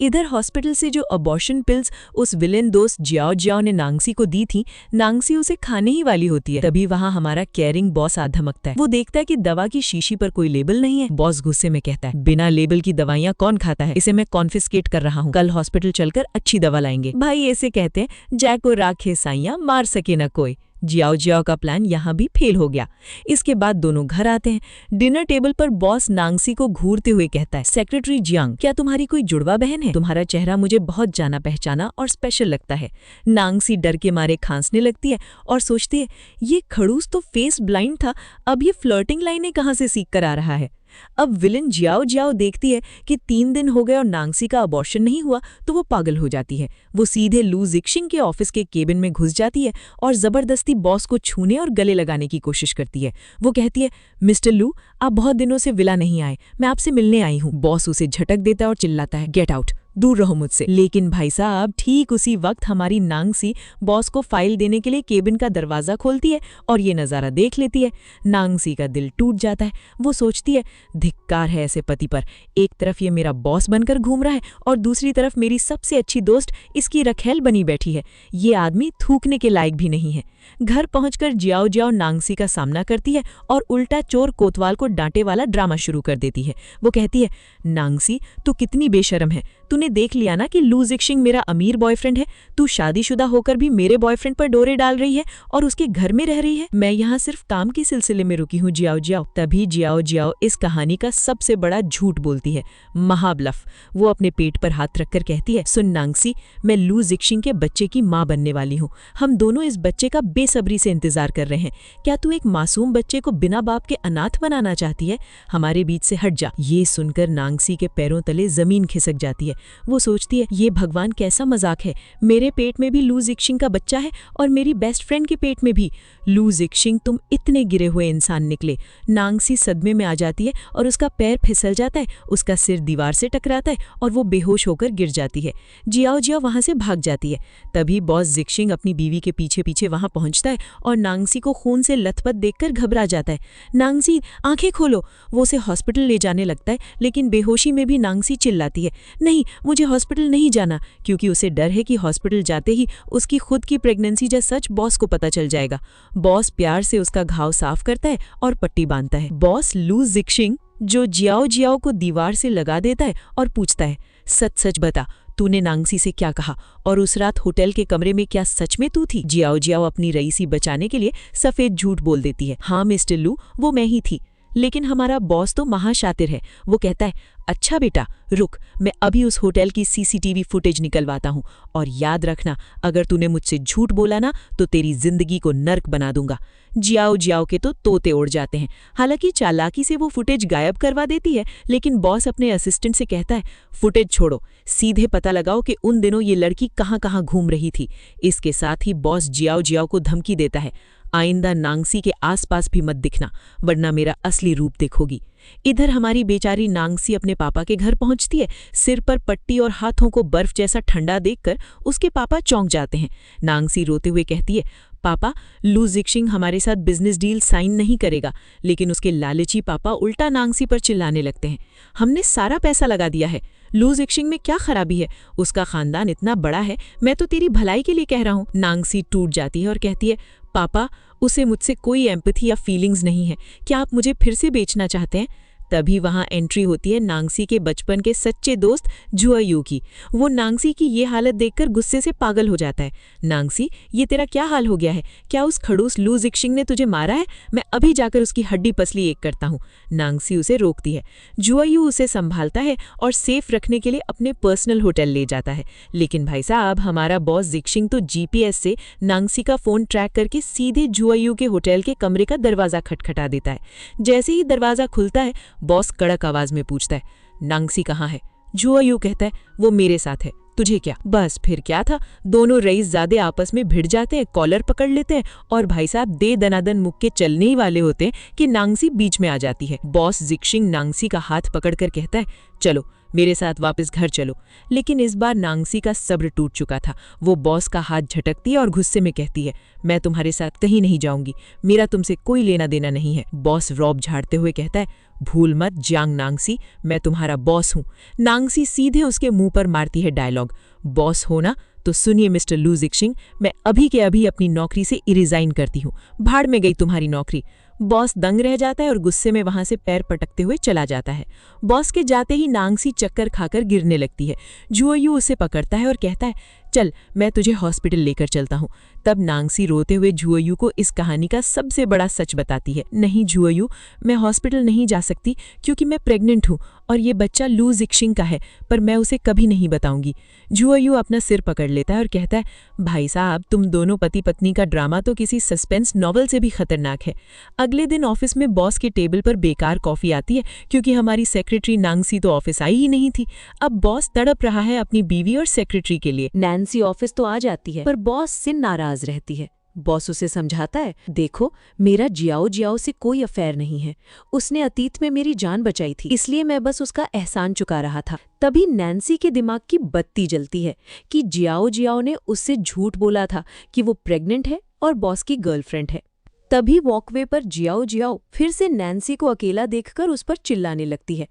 इधर हॉस्पिटल से जो अबॉर्शन पिल्स उस विलेन दोस्त जियाओ जियाओ ने नांगसी को दी थी, नांगसी उसे खाने ही वाली होती है। तभी वहाँ हमारा केयरिंग बॉस आ धमकता है। वो देखता है कि दवा की शीशी पर कोई लेबल नहीं है। बॉस गुस्से में कहता है, बिना लेबल की दवाइयाँ कौन खाता है? इसे मैं कॉन्फिस्केट कर रहा हूँ। कल हॉस्पिटल चलकर अच्छी दवा लाएंगे। भाई ऐसे कहते हैं, जय को राखे साइयां मार सके न कोई। जियाओ जियाओ का प्लान यहाँ भी फेल हो गया। इसके बाद दोनों घर आते हैं। डिनर टेबल पर बॉस नांगसी को घूरते हुए कहता है, सेक्रेटरी जियांग, क्या तुम्हारी कोई जुड़वा बहन है? तुम्हारा चेहरा मुझे बहुत जाना पहचाना और स्पेशल लगता है। नांगसी डर के मारे खांसने लगती है और सोचती है, ये खड़ूस तो फेस ब्लाइंड था, अब ये फ्लर्टिंग लाइनें कहाँ से सीख कर आ रहा है। अब विलन जियाओ जियाओ देखती है कि 3 दिन हो गए और नांगसी का अबॉर्शन नहीं हुआ तो वो पागल हो जाती है। वो सीधे लू जिक्शिंग के ऑफिस के केबिन में घुस जाती है और जबरदस्ती बॉस को छूने और गले लगाने की कोशिश करती है। वो कहती है, मिस्टर लू, आप बहुत दिनों से विला नहीं आए, मैं आपसे मिलने आई हूँ। बॉस उसे झटक देता है और चिल्लाता है, गेट आउट, दूर रहो मुझसे। लेकिन भाई साहब, ठीक उसी वक्त हमारी नांगसी बॉस को फाइल देने के लिए केबिन का दरवाजा खोलती है और ये नज़ारा देख लेती है। नांगसी का दिल टूट जाता है। वो सोचती है, धिक्कार है ऐसे पति पर। एक तरफ ये मेरा बॉस बनकर घूम रहा है और दूसरी तरफ मेरी सबसे अच्छी दोस्त इसकी रखेल बनी बैठी है। ये आदमी थूकने के लायक भी नहीं है। घर पहुंचकर जियाओ जियाओ नांगसी का सामना करती है और उल्टा चोर कोतवाल को डांटे वाला ड्रामा शुरू कर देती है। वो कहती है, नांगसी, तू कितनी बेशर्म है। तूने देख लिया ना कि लू जिक्शिंग मेरा अमीर बॉयफ्रेंड है। तू शादीशुदा होकर भी मेरे बॉयफ्रेंड पर डोरे डाल रही है और उसके घर में रह रही है। मैं यहाँ सिर्फ काम के सिलसिले में रुकी हूँ जियाओ जियाओ। तभी जियाओ जियाओ इस कहानी का सबसे बड़ा झूठ बोलती है, महाब्लफ। वो अपने पेट पर हाथ रखकर कहती है, सुन नांगसी, मैं लू जिक्शिंग के बच्चे की माँ बनने वाली हूँ। हम दोनों इस बच्चे का बेसब्री से इंतजार कर रहे हैं। क्या तू एक मासूम बच्चे को बिना बाप के अनाथ बनाना चाहती है? हमारे बीच से हट जा। ये सुनकर नांगसी के पैरों तले जमीन खिसक जाती है। वो सोचती है, ये भगवान कैसा मजाक है। मेरे पेट में भी लू जिक्शिंग का बच्चा है और मेरी बेस्ट फ्रेंड के पेट में भी। लू जिक्शिंग, तुम इतने गिरे हुए इंसान निकले। नांगसी सदमे में आ जाती है और उसका पैर फिसल जाता है। उसका सिर दीवार से टकराता है और वो बेहोश होकर गिर जाती है। जियाओ जियाओ वहां से भाग जाती है। तभी बॉस जिक्शिंग अपनी बीवी के पीछे पीछे वहां पहुंचता है और नांगसी को खून से लथपथ देखकर घबरा जाता है। नांगसी, आंखें खोलो। वो उसे हॉस्पिटल ले जाने लगता है, लेकिन बेहोशी में भी नांगसी चिल्लाती है, नहीं, मुझे हॉस्पिटल नहीं जाना, क्योंकि उसे डर है कि हॉस्पिटल जाते ही उसकी खुद की प्रेगनेंसी का सच बॉस को पता चल जाएगा। बॉस प्यार से उसका घाव साफ करता है और पट्टी बांधता है। बॉस लू जिक्शिंग जो जियाओ जियाओ को दीवार से लगा देता है और पूछता है, सच सच बता, तूने नांगसी से क्या कहा और उस रात होटल के कमरे में क्या सच में तू थी? जियाओ जियाओ अपनी रईसी बचाने के लिए सफेद झूठ बोल देती है, हाँ मिस्टर लू, वो मैं ही थी। लेकिन हमारा बॉस तो महाशातिर है। वो कहता है, अच्छा बेटा रुक, मैं अभी उस होटल की सीसीटीवी फुटेज निकलवाता हूँ और याद रखना, अगर तूने मुझसे झूठ बोला ना तो तेरी जिंदगी को नर्क बना दूंगा। जियाओ जियाओ के तो तोते उड़ जाते हैं। हालांकि चालाकी से वो फुटेज गायब करवा देती है, लेकिन बॉस अपने असिस्टेंट से कहता है, फुटेज छोड़ो, सीधे पता लगाओ कि उन दिनों ये लड़की कहाँ कहाँ घूम रही थी। इसके साथ ही बॉस जियाओ जियाओ को धमकी देता है, आइंदा नांगसी के आसपास भी मत दिखना, वरना मेरा असली रूप देखोगी। इधर हमारी बेचारी नांगसी अपने पापा के घर पहुंचती है। सिर पर पट्टी और हाथों को बर्फ जैसा ठंडा देखकर उसके पापा चौंक जाते हैं। नांगसी रोते हुए कहती है, पापा, लू जिक्शिंग हमारे साथ बिजनेस डील साइन नहीं करेगा। लेकिन उसके लालची पापा उल्टा नांगसी पर चिल्लाने लगते हैं, हमने सारा पैसा लगा दिया है, लू जिक्शिंग में क्या खराबी है? उसका खानदान इतना बड़ा है, मैं तो तेरी भलाई के लिए कह रहा हूँ। नांगसी टूट जाती है और कहती है, पापा, उसे मुझसे कोई एम्पैथी या फीलिंग्स नहीं है, क्या आप मुझे फिर से बेचना चाहते हैं? तभी वहां एंट्री होती है नांगसी के बचपन के सच्चे दोस्त जुआयू की। वो नांगसी की ये हालत देखकर गुस्से से पागल हो जाता है। नांगसी, ये तेरा क्या हाल हो गया है? क्या उस खड़ूस लू जिक्शिंग ने तुझे मारा है? मैं अभी जाकर उसकी हड्डी पसली एक करता हूँ। नांगसी उसे रोकती है। जुआयू उसे संभालता है और सेफ रखने के लिए अपने पर्सनल होटल ले जाता है। लेकिन भाई साहब, हमारा बॉस जिक्शिंग तो जीपीएस से नांगसी का फोन ट्रैक करके सीधे जुआयू के होटल के कमरे का दरवाजा खटखटा देता है। जैसे ही दरवाजा खुलता है, बॉस कड़क आवाज में पूछता है, नांगसी कहाँ है? जुआयू कहता है, वो मेरे साथ है, तुझे क्या? बस फिर क्या था, दोनों रईसजादे आपस में भिड़ जाते हैं, कॉलर पकड़ लेते हैं और भाई साहब दे दनादन मुक्के के चलने ही वाले होते हैं कि नांगसी बीच में आ जाती है। बॉस जिक्शिंग नांगसी का हाथ पकड़कर कहता है, चलो मेरे साथ वापस घर चलो। लेकिन इस बार नांगसी का सब्र टूट चुका था। वो बॉस का हाथ झटकती है और गुस्से में कहती है, मैं तुम्हारे साथ कहीं नहीं जाऊंगी, मेरा तुमसे कोई लेना देना नहीं है। बॉस रौब झाड़ते हुए कहता है, भूल मत जियांग नांगसी, मैं तुम्हारा बॉस हूं। नांगसी सीधे उसके मुंह पर मारती है डायलॉग, बॉस हो ना तो सुनिए मिस्टर लू जिक्शिंग, मैं अभी के अभी अपनी नौकरी से रिजाइन करती हूँ, भाड़ में गई तुम्हारी नौकरी। बॉस दंग रह जाता है और गुस्से में वहां से पैर पटकते हुए चला जाता है। बॉस के जाते ही नांगसी चक्कर खाकर गिरने लगती है। जुओयू उसे पकड़ता है और कहता है, चल मैं तुझे हॉस्पिटल लेकर चलता हूँ। तब नांगसी रोते हुए जुओयू को इस कहानी का सबसे बड़ा सच बताती है, नहीं जुओयू, मैं हॉस्पिटल नहीं जा सकती क्योंकि मैं प्रेग्नेंट हूँ और ये बच्चा लू जिक्शिंग का है, पर मैं उसे कभी नहीं बताऊंगी। जुओयू अपना सिर पकड़ लेता है और कहता है, भाई साहब तुम दोनों पति पत्नी का ड्रामा तो किसी सस्पेंस नॉवल से भी खतरनाक है। अगले दिन ऑफिस में बॉस के टेबल पर बेकार कॉफी आती है क्योंकि हमारी सेक्रेटरी नांगसी तो ऑफिस आई ही नहीं थी। अब बॉस तड़प रहा है अपनी बीवी और सेक्रेटरी के लिए। नैन्सी ऑफिस तो आ जाती है पर बॉस से नाराज रहती है। बॉस उसे समझाता है, देखो मेरा जियाओ जियाओ से कोई अफेयर नहीं है, उसने अतीत में मेरी जान बचाई थी, इसलिए मैं बस उसका एहसान चुका रहा था। तभी नैन्सी के दिमाग की बत्ती जलती है कि जियाओ जियाओ ने उससे झूठ बोला था कि वो प्रेग्नेंट है और बॉस की गर्लफ्रेंड है। तभी वॉकवे पर जियाओ जियाओ फिर से नैन्सी को अकेला देखकर उस पर चिल्लाने लगती है,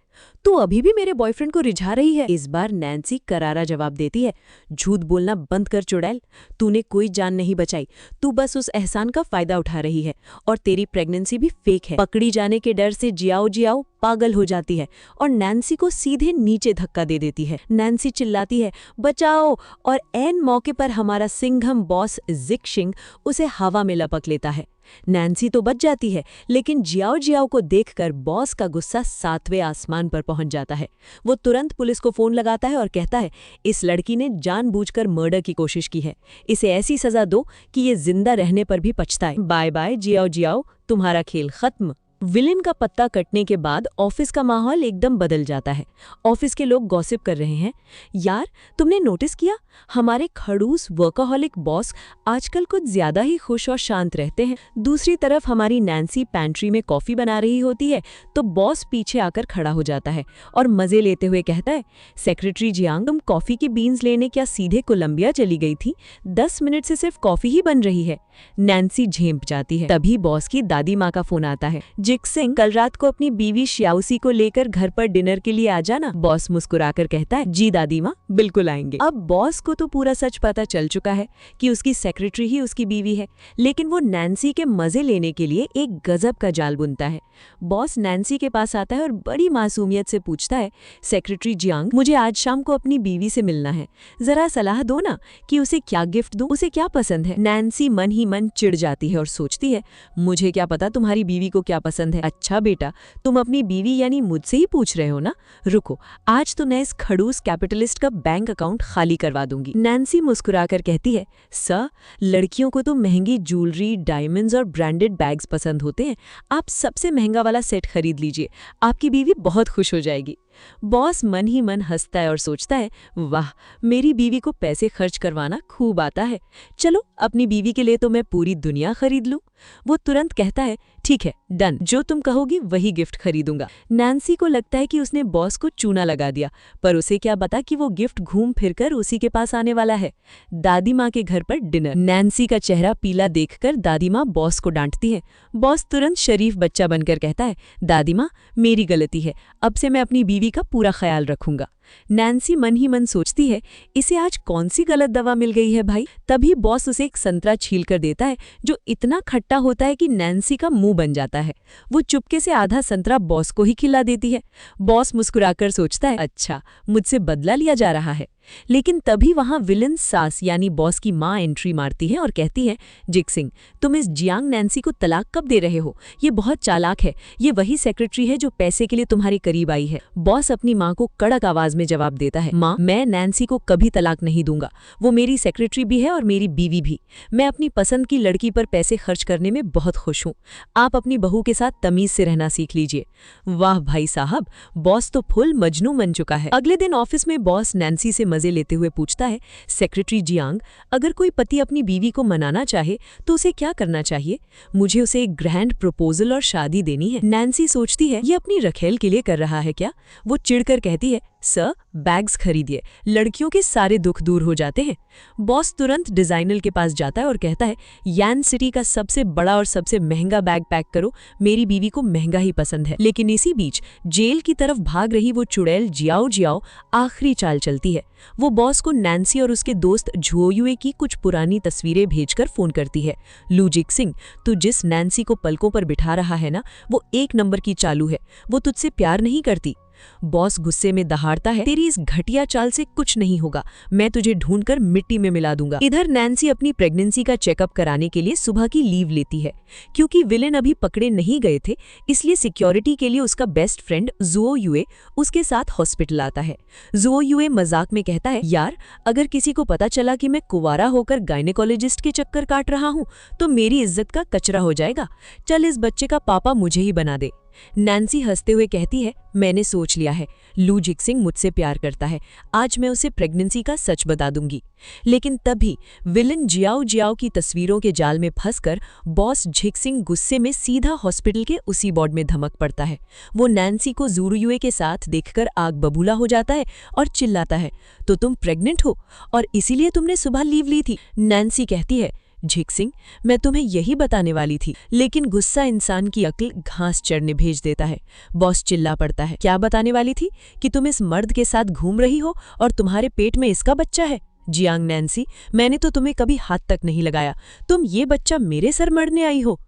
तू अभी भी मेरे बॉयफ्रेंड को रिझा रही है। इस बार नैन्सी करारा जवाब देती है, झूठ बोलना बंद कर चुड़ैल, तूने कोई जान नहीं बचाई, तू बस उस एहसान का फायदा उठा रही है और तेरी प्रेगनेंसी भी फेक है। पकड़ी जाने के डर से जियाओ जियाओ पागल हो जाती है और नैन्सी को सीधे नीचे धक्का दे देती है। नैन्सी चिल्लाती है, बचाओ, और ऐन मौके पर हमारा सिंघम बॉस जिक्शिंग उसे हवा में लपक लेता है। नैन्सी तो बच जाती है, लेकिन जियाओ जियाओ को देखकर बॉस का गुस्सा 7वें आसमान पर पहुंच जाता है। वो तुरंत पुलिस को फोन लगाता है और कहता है, इस लड़की ने जानबूझकर मर्डर की कोशिश की है, इसे ऐसी सजा दो कि ये जिंदा रहने पर भी पछताए। बाय बाय जियाओ जियाओ, तुम्हारा खेल खत्म। विलेन का पत्ता कटने के बाद ऑफिस का माहौल एकदम बदल जाता है। ऑफिस के लोग गॉसिप कर रहे हैं, यार तुमने नोटिस किया, हमारे खड़ूस वर्कaholic बॉस आजकल कुछ ज्यादा ही खुश और शांत रहते हैं। दूसरी तरफ हमारी नैन्सी पैंट्री में कॉफी बना रही होती है तो बॉस पीछे आकर खड़ा हो जाता है और मजे लेते हुए कहता है, सेक्रेटरी जियांग, तुम कॉफी की बीन्स लेने क्या सीधे कोलंबिया चली गई थी? 10 मिनट से सिर्फ कॉफी ही बन रही है। नैन्सी झेंप जाती है। तभी बॉस की दादी माँ का फोन आता है, जिक्सिंग, कल रात को अपनी बीवी श्याउसी को लेकर घर पर डिनर के लिए आ जाना। बॉस मुस्कुराकर कहता है, जी दादी माँ, बिल्कुल आएंगे। अब बॉस को तो पूरा सच पता चल चुका है कि उसकी सेक्रेटरी ही उसकी बीवी है, लेकिन वो नैन्सी के मजे लेने के लिए एक गजब का जाल बुनता है। बॉस नैन्सी के पास आता है और बड़ी मासूमियत से पूछता है, सेक्रेटरी जियांग, मुझे आज शाम को अपनी बीवी से मिलना है, जरा सलाह दो ना कि उसे क्या गिफ्ट दूं, उसे क्या पसंद है। नैन्सी मन ही मन चिढ़ जाती है और सोचती है, मुझे क्या पता तुम्हारी बीवी को क्या पसंद है। अच्छा बेटा, तुम अपनी बीवी यानी मुझसे ही पूछ रहे हो ना, रुको, आज तो मैं इस खड़ूस कैपिटलिस्ट का बैंक अकाउंट खाली करवा दूंगी। नैन्सी मुस्कुराकर कहती है, सर, लड़कियों को तो महंगी ज्वेलरी, डायमंड्स और ब्रांडेड बैग्स पसंद होते हैं, आप सबसे महंगा वाला सेट खरीद लीजिए, आपकी बीवी बहुत खुश हो जाएगी। बॉस मन ही मन हंसता है और सोचता है, वाह, मेरी बीवी को पैसे खर्च करवाना खूब आता है, चलो अपनी बीवी के लिए तो मैं पूरी दुनिया खरीद लूं। वो तुरंत कहता है, ठीक है, डन, जो तुम कहोगी वही गिफ्ट खरीदूंगा। नैन्सी को लगता है कि उसने बॉस को चूना लगा दिया, पर उसे क्या पता कि वो गिफ्ट घूम फिरकर उसी के पास आने वाला है, दादी माँ के घर पर डिनर। नैन्सी का चेहरा पीला देखकर दादी माँ बॉस को डांटती है। बॉस तुरंत शरीफ बच्चा बनकर कहता है, दादी माँ, मेरी गलती है, अब से मैं अपनी बीवी का पूरा ख्याल रखूंगा। नैन्सी मन ही मन सोचती है, इसे आज कौन सी गलत दवा मिल गई है भाई। तभी बॉस उसे एक संतरा छील कर देता है जो इतना खट्टा होता है कि नैन्सी का मुंह बन जाता है। वो चुपके से आधा संतरा बॉस को ही खिला देती है। बॉस मुस्कुराकर सोचता है, अच्छा, मुझसे बदला लिया जा रहा है। लेकिन तभी वहां विलन सास यानी बॉस की माँ एंट्री मारती है और कहती है, जिक्सिंग, तुम इस जियांग नैन्सी को तलाक कब दे रहे हो? ये बहुत चालाक है, ये वही सेक्रेटरी है जो पैसे के लिए तुम्हारे करीब आई है। बॉस अपनी माँ को कड़क आवाज में जवाब देता है, माँ, मैं नैन्सी को कभी तलाक नहीं दूंगा, वो मेरी सेक्रेटरी भी है और मेरी बीवी भी। मैं अपनी पसंद की लड़की पर पैसे खर्च करने में बहुत खुश हूँ, आप अपनी बहू के साथ तमीज से रहना सीख लीजिए। वाह भाई साहब, बॉस तो फुल मजनू बन चुका है। अगले दिन ऑफिस में बॉस नैन्सी से मजे लेते हुए पूछता है, सेक्रेटरी जियांग, अगर कोई पति अपनी बीवी को मनाना चाहे तो उसे क्या करना चाहिए? मुझे उसे एक ग्रैंड प्रपोजल और शादी देनी है। नैन्सी सोचती है, ये अपनी रखेल के लिए कर रहा है क्या? वो चिढ़कर कहती है, सर, बैग्स खरीदिए, लड़कियों के सारे दुख दूर हो जाते हैं। बॉस तुरंत डिजाइनर के पास जाता है और कहता है, यान सिटी का सबसे बड़ा और सबसे महंगा बैग पैक करो, मेरी बीवी को महंगा ही पसंद है। लेकिन इसी बीच जेल की तरफ भाग रही वो चुड़ैल जियाओ जियाओ आखिरी चाल चलती है। वो बॉस को नैन्सी और उसके दोस्त झुओयुए की कुछ पुरानी तस्वीरें भेजकर फोन करती है। लू जिक्सिंग, तू जिस नैन्सी को पलकों पर बिठा रहा है ना, वो 1 नंबर की चालू है, वो तुझसे प्यार नहीं करती। बॉस गुस्से में दहाड़ता है, तेरी इस घटिया चाल से कुछ नहीं होगा, मैं तुझे ढूंढकर मिट्टी में मिला दूंगा। इधर नैन्सी अपनी प्रेगनेंसी का चेकअप कराने के लिए सुबह की लीव लेती है। क्योंकि विलेन अभी पकड़े नहीं गए थे, इसलिए सिक्योरिटी के लिए उसका बेस्ट फ्रेंड झुओयुए उसके साथ हॉस्पिटल आता है। झुओयुए मजाक में कहता है, यार अगर किसी को पता चला कि मैं कुंवारा होकर गायनेकोलॉजिस्ट के चक्कर काट रहा हूं तो मेरी इज्जत का कचरा हो जाएगा। चल इस बच्चे का पापा मुझे ही बना दे। नैन्सी हंसते हुए कहती है, मैंने सोच लिया है, लू जिक्सिंग मुझसे प्यार करता है, आज मैं उसे प्रेगनेंसी का सच बता दूंगी। लेकिन तभी विलन जियाओ जियाओ की तस्वीरों के जाल में फंसकर बॉस जिक्सिंग गुस्से में सीधा हॉस्पिटल के उसी वार्ड में धमक पड़ता है। वो नैन्सी को झुओयुए के साथ देखकर आग बबूला हो जाता है और चिल्लाता है, तो तुम प्रेग्नेंट हो और इसीलिए तुमने सुबह लीव ली थी। नैन्सी कहती है, जिक्सिंग, मैं तुम्हें यही बताने वाली थी, लेकिन गुस्सा इंसान की अक्ल घास चढ़ने भेज देता है। बॉस चिल्ला पड़ता है, क्या बताने वाली थी? कि तुम इस मर्द के साथ घूम रही हो और तुम्हारे पेट में इसका बच्चा है? जियांग नैन्सी, मैंने तो तुम्हें कभी हाथ तक नहीं लगाया, तुम ये बच्चा मेरे सर मरने आई हो।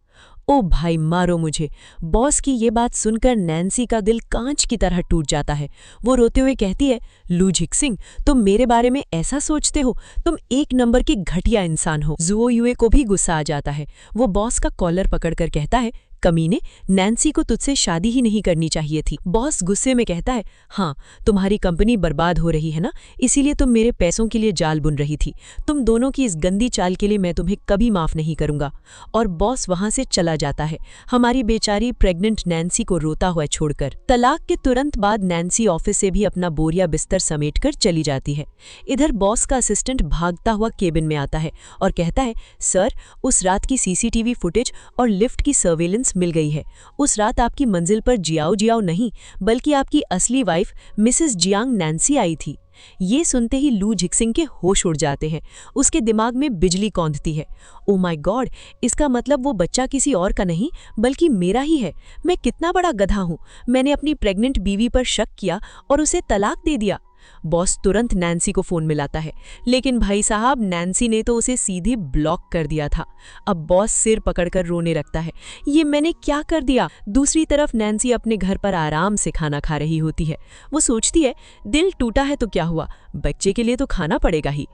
ओ भाई, मारो मुझे। बॉस की ये बात सुनकर नैन्सी का दिल कांच की तरह टूट जाता है। वो रोते हुए कहती है, लू जिक्सिंग, तुम मेरे बारे में ऐसा सोचते हो? तुम 1 नंबर की घटिया इंसान हो। झुओयुए को भी गुस्सा आ जाता है। वो बॉस का कॉलर पकड़कर कहता है, कमीने, नैन्सी को तुझसे शादी ही नहीं करनी चाहिए थी। बॉस गुस्से में कहता है, हाँ, तुम्हारी कंपनी बर्बाद हो रही है ना, इसीलिए तुम मेरे पैसों के लिए जाल बुन रही थी। तुम दोनों की इस गंदी चाल के लिए मैं तुम्हें कभी माफ नहीं करूंगा। और बॉस वहां से चला जाता है, हमारी बेचारी प्रेग्नेंट नैन्सी को रोता हुआ छोड़कर। तलाक के तुरंत बाद नैन्सी ऑफिस से भी अपना बोरिया बिस्तर समेटकर चली जाती है। इधर बॉस का असिस्टेंट भागता हुआ केबिन में आता है और कहता है, सर, उस रात की सीसीटीवी फुटेज और लिफ्ट की सर्वेलेंस मिल गई है। उस रात आपकी मंजिल पर जियाओ जियाओ नहीं, बल्कि आपकी असली वाइफ मिसेस जियांग नैन्सी आई थी। ये सुनते ही लू जिक्सिंग के होश उड़ जाते हैं। उसके दिमाग में बिजली कौंधती है। ओ माय गॉड, इसका मतलब वो बच्चा किसी और का नहीं बल्कि मेरा ही है। मैं कितना बड़ा गधा हूँ, मैंने अपनी प्रेग्नेंट बीवी पर शक किया और उसे तलाक दे दिया। बॉस तुरंत नैन्सी को फोन मिलाता है, लेकिन भाई साहब, नैन्सी ने तो उसे सीधे ब्लॉक कर दिया था। अब बॉस सिर पकड़कर रोने लगता है, ये मैंने क्या कर दिया। दूसरी तरफ नैन्सी अपने घर पर आराम से खाना खा रही होती है। वो सोचती है, दिल टूटा है तो क्या हुआ, बच्चे के लिए तो खाना पड़ेगा ही।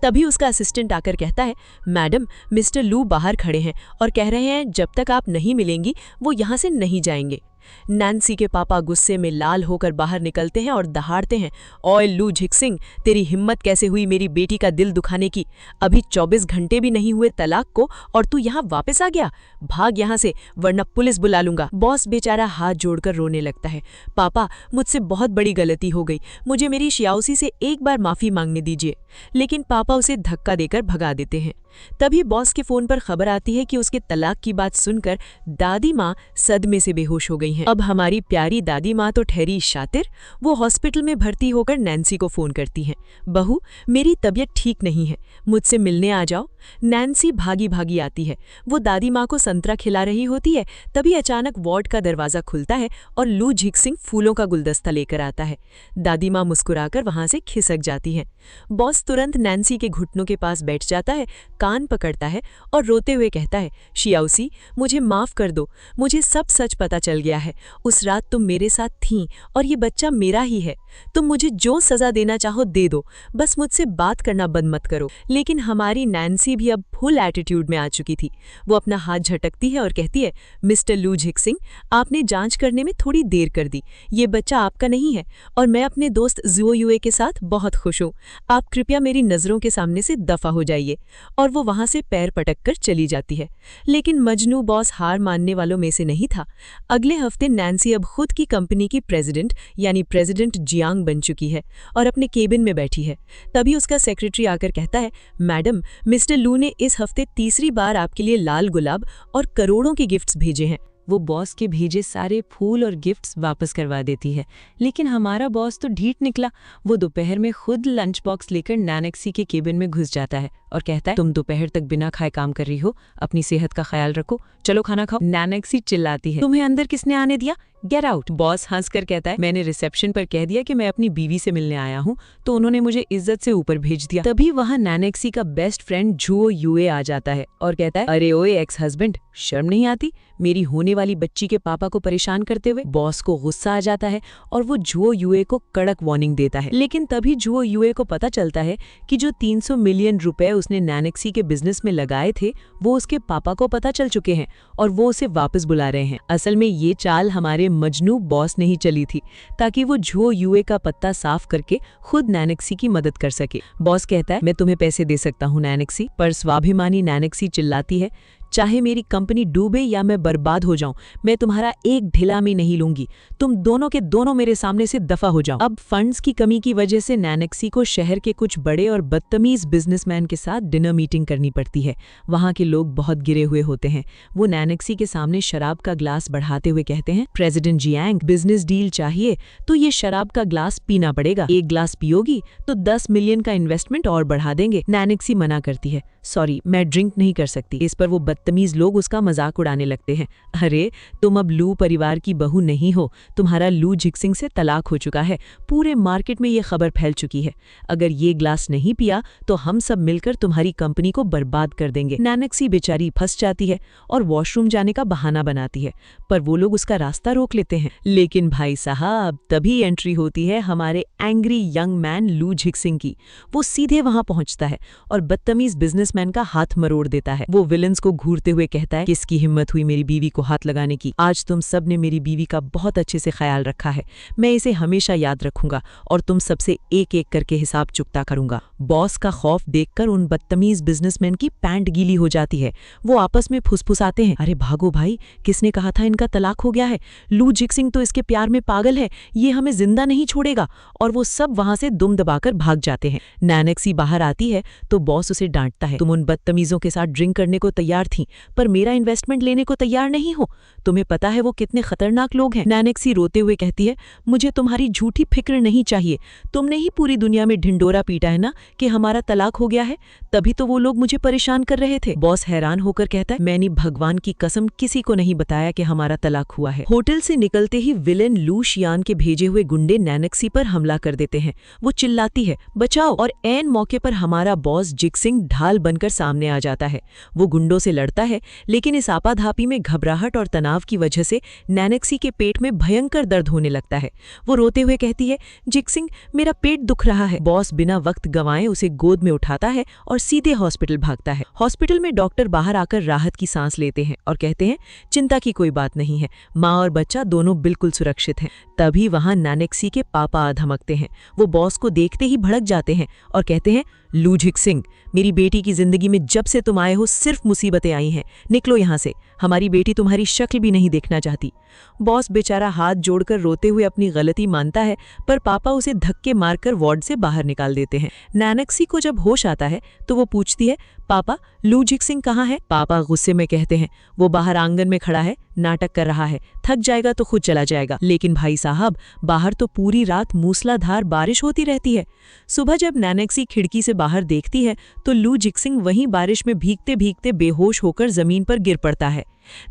तभी उसका असिस्टेंट आकर कहता है, मैडम, मिस्टर लू बाहर खड़े हैं और कह रहे हैं जब तक आप नहीं मिलेंगी वो यहाँ से नहीं जाएंगे। नैन्सी के पापा गुस्से में लाल होकर बाहर निकलते हैं और दहाड़ते हैं, ओए लू जिक्सिंग, तेरी हिम्मत कैसे हुई मेरी बेटी का दिल दुखाने की? अभी 24 घंटे भी नहीं हुए तलाक को और तू यहाँ वापस आ गया? भाग यहाँ से, वरना पुलिस बुला लूंगा। बॉस बेचारा हाथ जोड़कर रोने लगता है, पापा, मुझसे बहुत बड़ी गलती हो गई, मुझे मेरी शियाओसी से एक बार माफी मांगने दीजिए। लेकिन पापा उसे धक्का देकर भगा देते हैं। तभी बॉस के फोन पर खबर आती है कि उसके तलाक की बात सुनकर दादी माँ सदमे से बेहोश हो गई हैं। अब हमारी प्यारी दादी माँ तो ठहरी शातिर। वो हॉस्पिटल में भर्ती होकर नैन्सी को फोन करती हैं, बहू, मेरी तबीयत ठीक नहीं है, मुझसे मिलने आ जाओ। नैन्सी भागी भागी आती है। वो दादी माँ को संतरा खिला रही होती है। तभी अचानक वार्ड का दरवाजा खुलता है और लू जिक्सिंग फूलों का गुलदस्ता लेकर आता है। दादी माँ मुस्कुराकर वहां से खिसक जाती है। बॉस तुरंत नैन्सी के घुटनों के पास बैठ जाता है, कान पकड़ता है और रोते हुए कहता है, शियाओसी, मुझे माफ कर दो, मुझे सब सच पता चल गया है। उस रात तुम मेरे साथ थीं और ये बच्चा मेरा ही है। तुम मुझे जो सजा देना चाहो दे दो, बस मुझसे बात करना बंद मत करो। लेकिन हमारी नैन्सी भी अब फुल एटीट्यूड में आ चुकी थी। वो अपना हाथ झटकती है और कहती है, मिस्टर लू जिक्सिंग, आपने जांच करने में थोड़ी देर कर दी। ये बच्चा आपका नहीं है और मैं अपने दोस्त झुओयुए के साथ बहुत खुश हूँ। आप कृपया मेरी नजरों के सामने से दफा हो जाइए। और वो वहां से पैर पटक कर चली जाती है। लेकिन मजनू बॉस हार मानने वालों में से नहीं था। अगले हफ्ते नैन्सी अब खुद की कंपनी की प्रेसिडेंट यानी प्रेसिडेंट जियांग बन चुकी है और अपने केबिन में बैठी है। तभी उसका सेक्रेटरी आकर कहता है, मैडम, मिस्टर लू ने इस हफ्ते तीसरी बार आपके लिए लाल गुलाब और करोड़ों के गिफ्ट्स भेजे हैं। वो बॉस के भेजे सारे फूल और गिफ्ट्स वापस करवा देती है। लेकिन हमारा बॉस तो ढीठ निकला। वो दोपहर में खुद लंच बॉक्स लेकर नैनेक्सी के केबिन में घुस जाता है और कहता है, तुम दोपहर तक बिना खाए काम कर रही हो, अपनी सेहत का ख्याल रखो, चलो खाना खाओ। नैनेक्सी चिल्लाती है, तुम्हें अंदर किसने आने दिया, गेट आउट। बॉस हंसकर कहता है, मैंने रिसेप्शन पर कह दिया कि मैं अपनी बीवी से मिलने आया हूँ, तो उन्होंने मुझे इज्जत से ऊपर भेज दिया। तभी वहाँ नैनेक्सी का बेस्ट फ्रेंड जुओ युए आ जाता है और कहता है, अरे ओए एक्स हस्बैंड, शर्म नहीं आती मेरी होने वाली बच्ची के पापा को परेशान करते हुए। बॉस को गुस्सा आ जाता है और वो जुओ युए को कड़क वार्निंग देता है। लेकिन तभी जुओ युए को पता चलता है कि जो 300 मिलियन रुपए उसने नैनेक्सी के बिजनेस में लगाए थे वो उसके पापा को पता चल चुके हैं और वो उसे वापस बुला रहे हैं। असल में ये चाल हमारे मजनू बॉस ने ही चली थी ताकि वो जुओ युए का पत्ता साफ करके खुद नैनेक्सी की मदद कर सके। बॉस कहता है, मैं तुम्हें पैसे दे सकता हूँ नैनेक्सी, पर स्वाभिमानी नैनेक्सी चिल्लाती है, चाहे मेरी कंपनी डूबे या मैं बर्बाद हो जाऊं, मैं तुम्हारा एक ढिला भी नहीं लूंगी, तुम दोनों के दोनों मेरे सामने से दफा हो जाओ। अब फंड्स की कमी की वजह से नैनेक्सी को शहर के कुछ बड़े और बदतमीज बिजनेसमैन के साथ डिनर मीटिंग करनी पड़ती है। वहां के लोग बहुत गिरे हुए होते हैं। वो नैनेक्सी के सामने शराब का ग्लास बढ़ाते हुए कहते हैं, प्रेसिडेंट जियांग, बिजनेस डील चाहिए तो ये शराब का ग्लास पीना पड़ेगा, एक ग्लास पियोगी तो 10 मिलियन का इन्वेस्टमेंट और बढ़ा देंगे। नैनेक्सी मना करती है, सॉरी मैं ड्रिंक नहीं कर सकती। इस पर वो बदतमीज लोग उसका मजाक उड़ाने लगते हैं, अरे तुम अब लू परिवार की बहू नहीं हो, तुम्हारा लू झिक्सिंग से तलाक हो चुका है, पूरे मार्केट में ये खबर फैल चुकी है, अगर ये ग्लास नहीं पिया तो हम सब मिलकर तुम्हारी कंपनी को बर्बाद कर देंगे। नैनेक्सी बेचारी फंस जाती है और वॉशरूम जाने का बहाना बनाती है, पर वो लोग उसका रास्ता रोक लेते हैं। लेकिन भाई साहब तभी एंट्री होती है हमारे एंग्री यंग मैन लू झिक्सिंग की। वो सीधे वहां पहुंचता है और बदतमीज बिजनेसमैन का हाथ मरोड़ देता है। वो विलन्स को घूरते हुए कहता है, किसकी हिम्मत हुई मेरी बीवी को हाथ लगाने की, आज तुम सब ने मेरी बीवी का बहुत अच्छे से ख्याल रखा है, मैं इसे हमेशा याद रखूंगा और तुम सबसे एक एक करके हिसाब चुकता करूंगा। बॉस का खौफ देखकर उन बदतमीज बिजनेसमैन की पैंट गीली हो जाती है। वो आपस में फुसफुसाते हैं, अरे भागो भाई, किसने कहा था इनका तलाक हो गया है, लू झिक्सिंग तो इसके प्यार में पागल है, ये हमें जिंदा नहीं छोड़ेगा। और वो सब वहां से दुम दबाकर भाग जाते हैं। नैनेक्सी बाहर आती है तो बॉस उसे डांटता है, तुम उन बदतमीजों के साथ ड्रिंक करने को तैयार थी पर मेरा इन्वेस्टमेंट लेने को तैयार नहीं हो, तुम्हें पता है वो कितने खतरनाक लोग हैं। नैनेक्सी रोते हुए कहती है, मुझे तुम्हारी झूठी फिक्र नहीं चाहिए, तुमने ही पूरी दुनिया में ढिंडोरा पीटा है ना कि हमारा तलाक हो गया है, तभी तो वो लोग मुझे परेशान कर रहे थे। बॉस हैरान होकर कहता है, मैंने भगवान की कसम किसी को नहीं बताया कि हमारा तलाक हुआ है। होटल से निकलते ही विलेन लू शियान के भेजे हुए गुंडे नैनेक्सी पर हमला कर देते हैं। वो चिल्लाती है, बचाओ, और ऐन मौके पर हमारा बॉस झिक्सिंग ढाल बनकर सामने आ जाता है। वो गुंडों से लड़ता है लेकिन इस आपाधापी में घबराहट और तनाव की वजह से नैनेक्सी के पेट में भयंकर दर्द होने लगता है। वो रोते हुए कहती है, झिक्सिंग मेरा पेट दुख रहा है। बॉस बिना वक्त गंवाए उसे गोद में उठाता है और सीधे हॉस्पिटल भागता है। हॉस्पिटल में डॉक्टर बाहर आकर राहत की सांस लेते हैं और कहते हैं, चिंता की कोई बात नहीं है, माँ और बच्चा दोनों बिल्कुल सुरक्षित हैं। तभी वहां नैनेक्सी के पापा धमकते हैं। वो बॉस को देखते ही भड़क जाते हैं और कहते हैं, लू झिक्सिंग, मेरी बेटी की जिंदगी में जब से तुम आए हो सिर्फ मुसीबतें आई हैं, निकलो यहाँ से, हमारी बेटी तुम्हारी शक्ल भी नहीं देखना चाहती। बॉस बेचारा हाथ जोड़कर रोते हुए अपनी गलती मानता है, पर पापा उसे धक्के मारकर वार्ड से बाहर निकाल देते हैं। नैनेक्सी को जब होश आता है तो वो पूछती है, पापा लू झिक्सिंग कहाँ है? पापा गुस्से में कहते हैं, वो बाहर आंगन में खड़ा है, नाटक कर रहा है, थक जाएगा तो खुद चला जाएगा। लेकिन भाई साहब बाहर तो पूरी रात मूसलाधार बारिश होती रहती है। सुबह जब नैनेक्सी खिड़की से बाहर देखती है तो लू झिक्सिंग वहीं बारिश में भीगते भीगते बेहोश होकर जमीन पर गिर पड़ता है।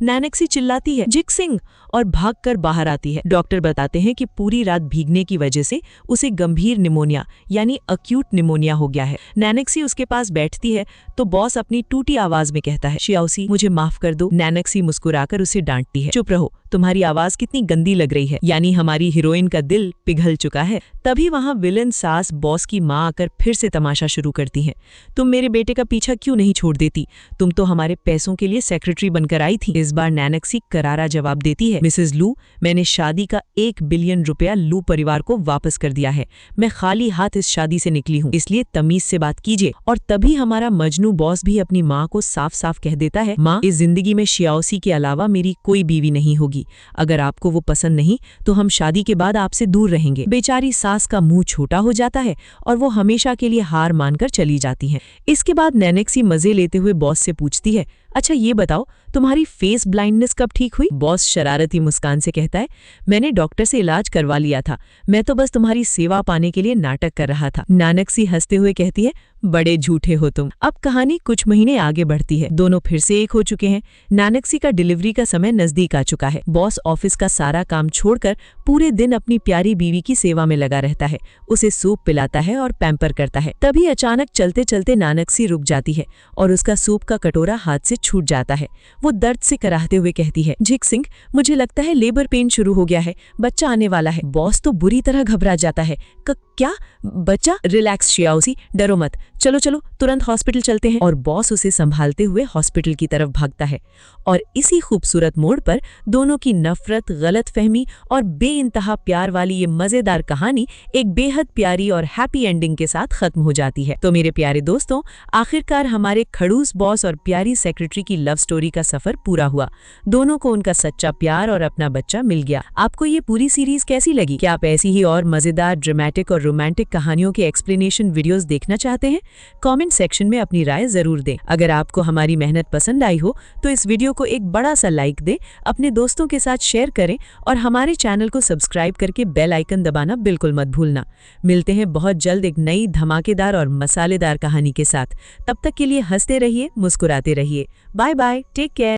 नैनेक्सी चिल्लाती है, झिक्सिंग, और भागकर बाहर आती है। डॉक्टर बताते हैं कि पूरी रात भीगने की वजह से उसे गंभीर निमोनिया यानी अक्यूट निमोनिया हो गया है। नैनेक्सी उसके पास बैठती है तो बॉस अपनी टूटी आवाज में कहता है, शियाओसी मुझे माफ कर दो। नैनेक्सी मुस्कुराकर उसे डांटती है, चुप रहो, तुम्हारी आवाज कितनी गंदी लग रही है, यानी हमारी हीरोइन का दिल पिघल चुका है। तभी वहां विलन सास बॉस की माँ आकर फिर से तमाशा शुरू करती है, तुम मेरे बेटे का पीछा क्यों नहीं छोड़ देती, तुम तो हमारे पैसों के लिए सेक्रेटरी बनकर आई थी। इस बार नैनेक्सी करारा जवाब देती है, मिसेस लू, मैंने शादी का 1 बिलियन रुपया लू परिवार को वापस कर दिया है, मैं खाली हाथ इस शादी से निकली हूँ, इसलिए तमीज से बात कीजिए। और तभी हमारा मजनू बॉस भी अपनी माँ को साफ साफ कह देता है, माँ, इस जिंदगी में शियाओसी के अलावा मेरी कोई बीवी नहीं होगी, अगर आपको वो पसंद नहीं तो हम शादी के बाद आपसे दूर रहेंगे। बेचारी सास का मुंह छोटा हो जाता है और वो हमेशा के लिए हार मानकर चली जाती हैं। इसके बाद नैनेक्सी मजे लेते हुए बॉस से पूछती है, अच्छा ये बताओ, तुम्हारी फेस ब्लाइंडनेस कब ठीक हुई? बॉस शरारती मुस्कान से कहता है, मैंने डॉक्टर से इलाज करवा लिया था, मैं तो बस तुम्हारी सेवा पाने के लिए नाटक कर रहा था। नानकसी हंसते हुए कहती है, बड़े झूठे हो तुम। अब कहानी कुछ महीने आगे बढ़ती है। दोनों फिर से एक हो चुके हैं। नानकसी का डिलीवरी का समय नजदीक आ चुका है। बॉस ऑफिस का सारा काम छोड़कर पूरे दिन अपनी प्यारी बीवी की सेवा में लगा रहता है, उसे सूप पिलाता है और पैम्पर करता है। तभी अचानक चलते चलते नानकसी रुक जाती है और उसका सूप का कटोरा हाथ से छूट जाता है। वो दर्द से कराहते हुए कहती है, झिक सिंह, मुझे लगता है लेबर पेन शुरू हो गया है, बच्चा आने वाला है। बॉस तो बुरी तरह घबरा जाता है। क्या बच्चा? रिलैक्स शियाओसी, डरो मत, चलो चलो तुरंत हॉस्पिटल चलते हैं। और बॉस उसे संभालते हुए हॉस्पिटल की तरफ भागता है। और इसी खूबसूरत मोड़ पर दोनों की नफरत, गलतफहमी और बेइंतहा प्यार वाली ये मजेदार कहानी एक बेहद प्यारी और हैप्पी एंडिंग के साथ खत्म हो जाती है। तो मेरे प्यारे दोस्तों, आखिरकार हमारे खड़ूस बॉस और प्यारी सेक्रेटरी की लव स्टोरी का सफर पूरा हुआ। दोनों को उनका सच्चा प्यार और अपना बच्चा मिल गया। आपको ये पूरी सीरीज कैसी लगी? क्या आप ऐसी ही और मजेदार, ड्रामेटिक और रोमांटिक कहानियों के एक्सप्लेनेशन वीडियोस देखना चाहते हैं? कमेंट सेक्शन में अपनी राय जरूर दें। अगर आपको हमारी मेहनत पसंद आई हो तो इस वीडियो को एक बड़ा सा लाइक दें, अपने दोस्तों के साथ शेयर करें और हमारे चैनल को सब्सक्राइब करके बेल आइकन दबाना बिल्कुल मत भूलना। मिलते हैं बहुत जल्द एक नई धमाकेदार और मसालेदार कहानी के साथ। तब तक के लिए हंसते रहिए, मुस्कुराते रहिए। Bye bye, take care.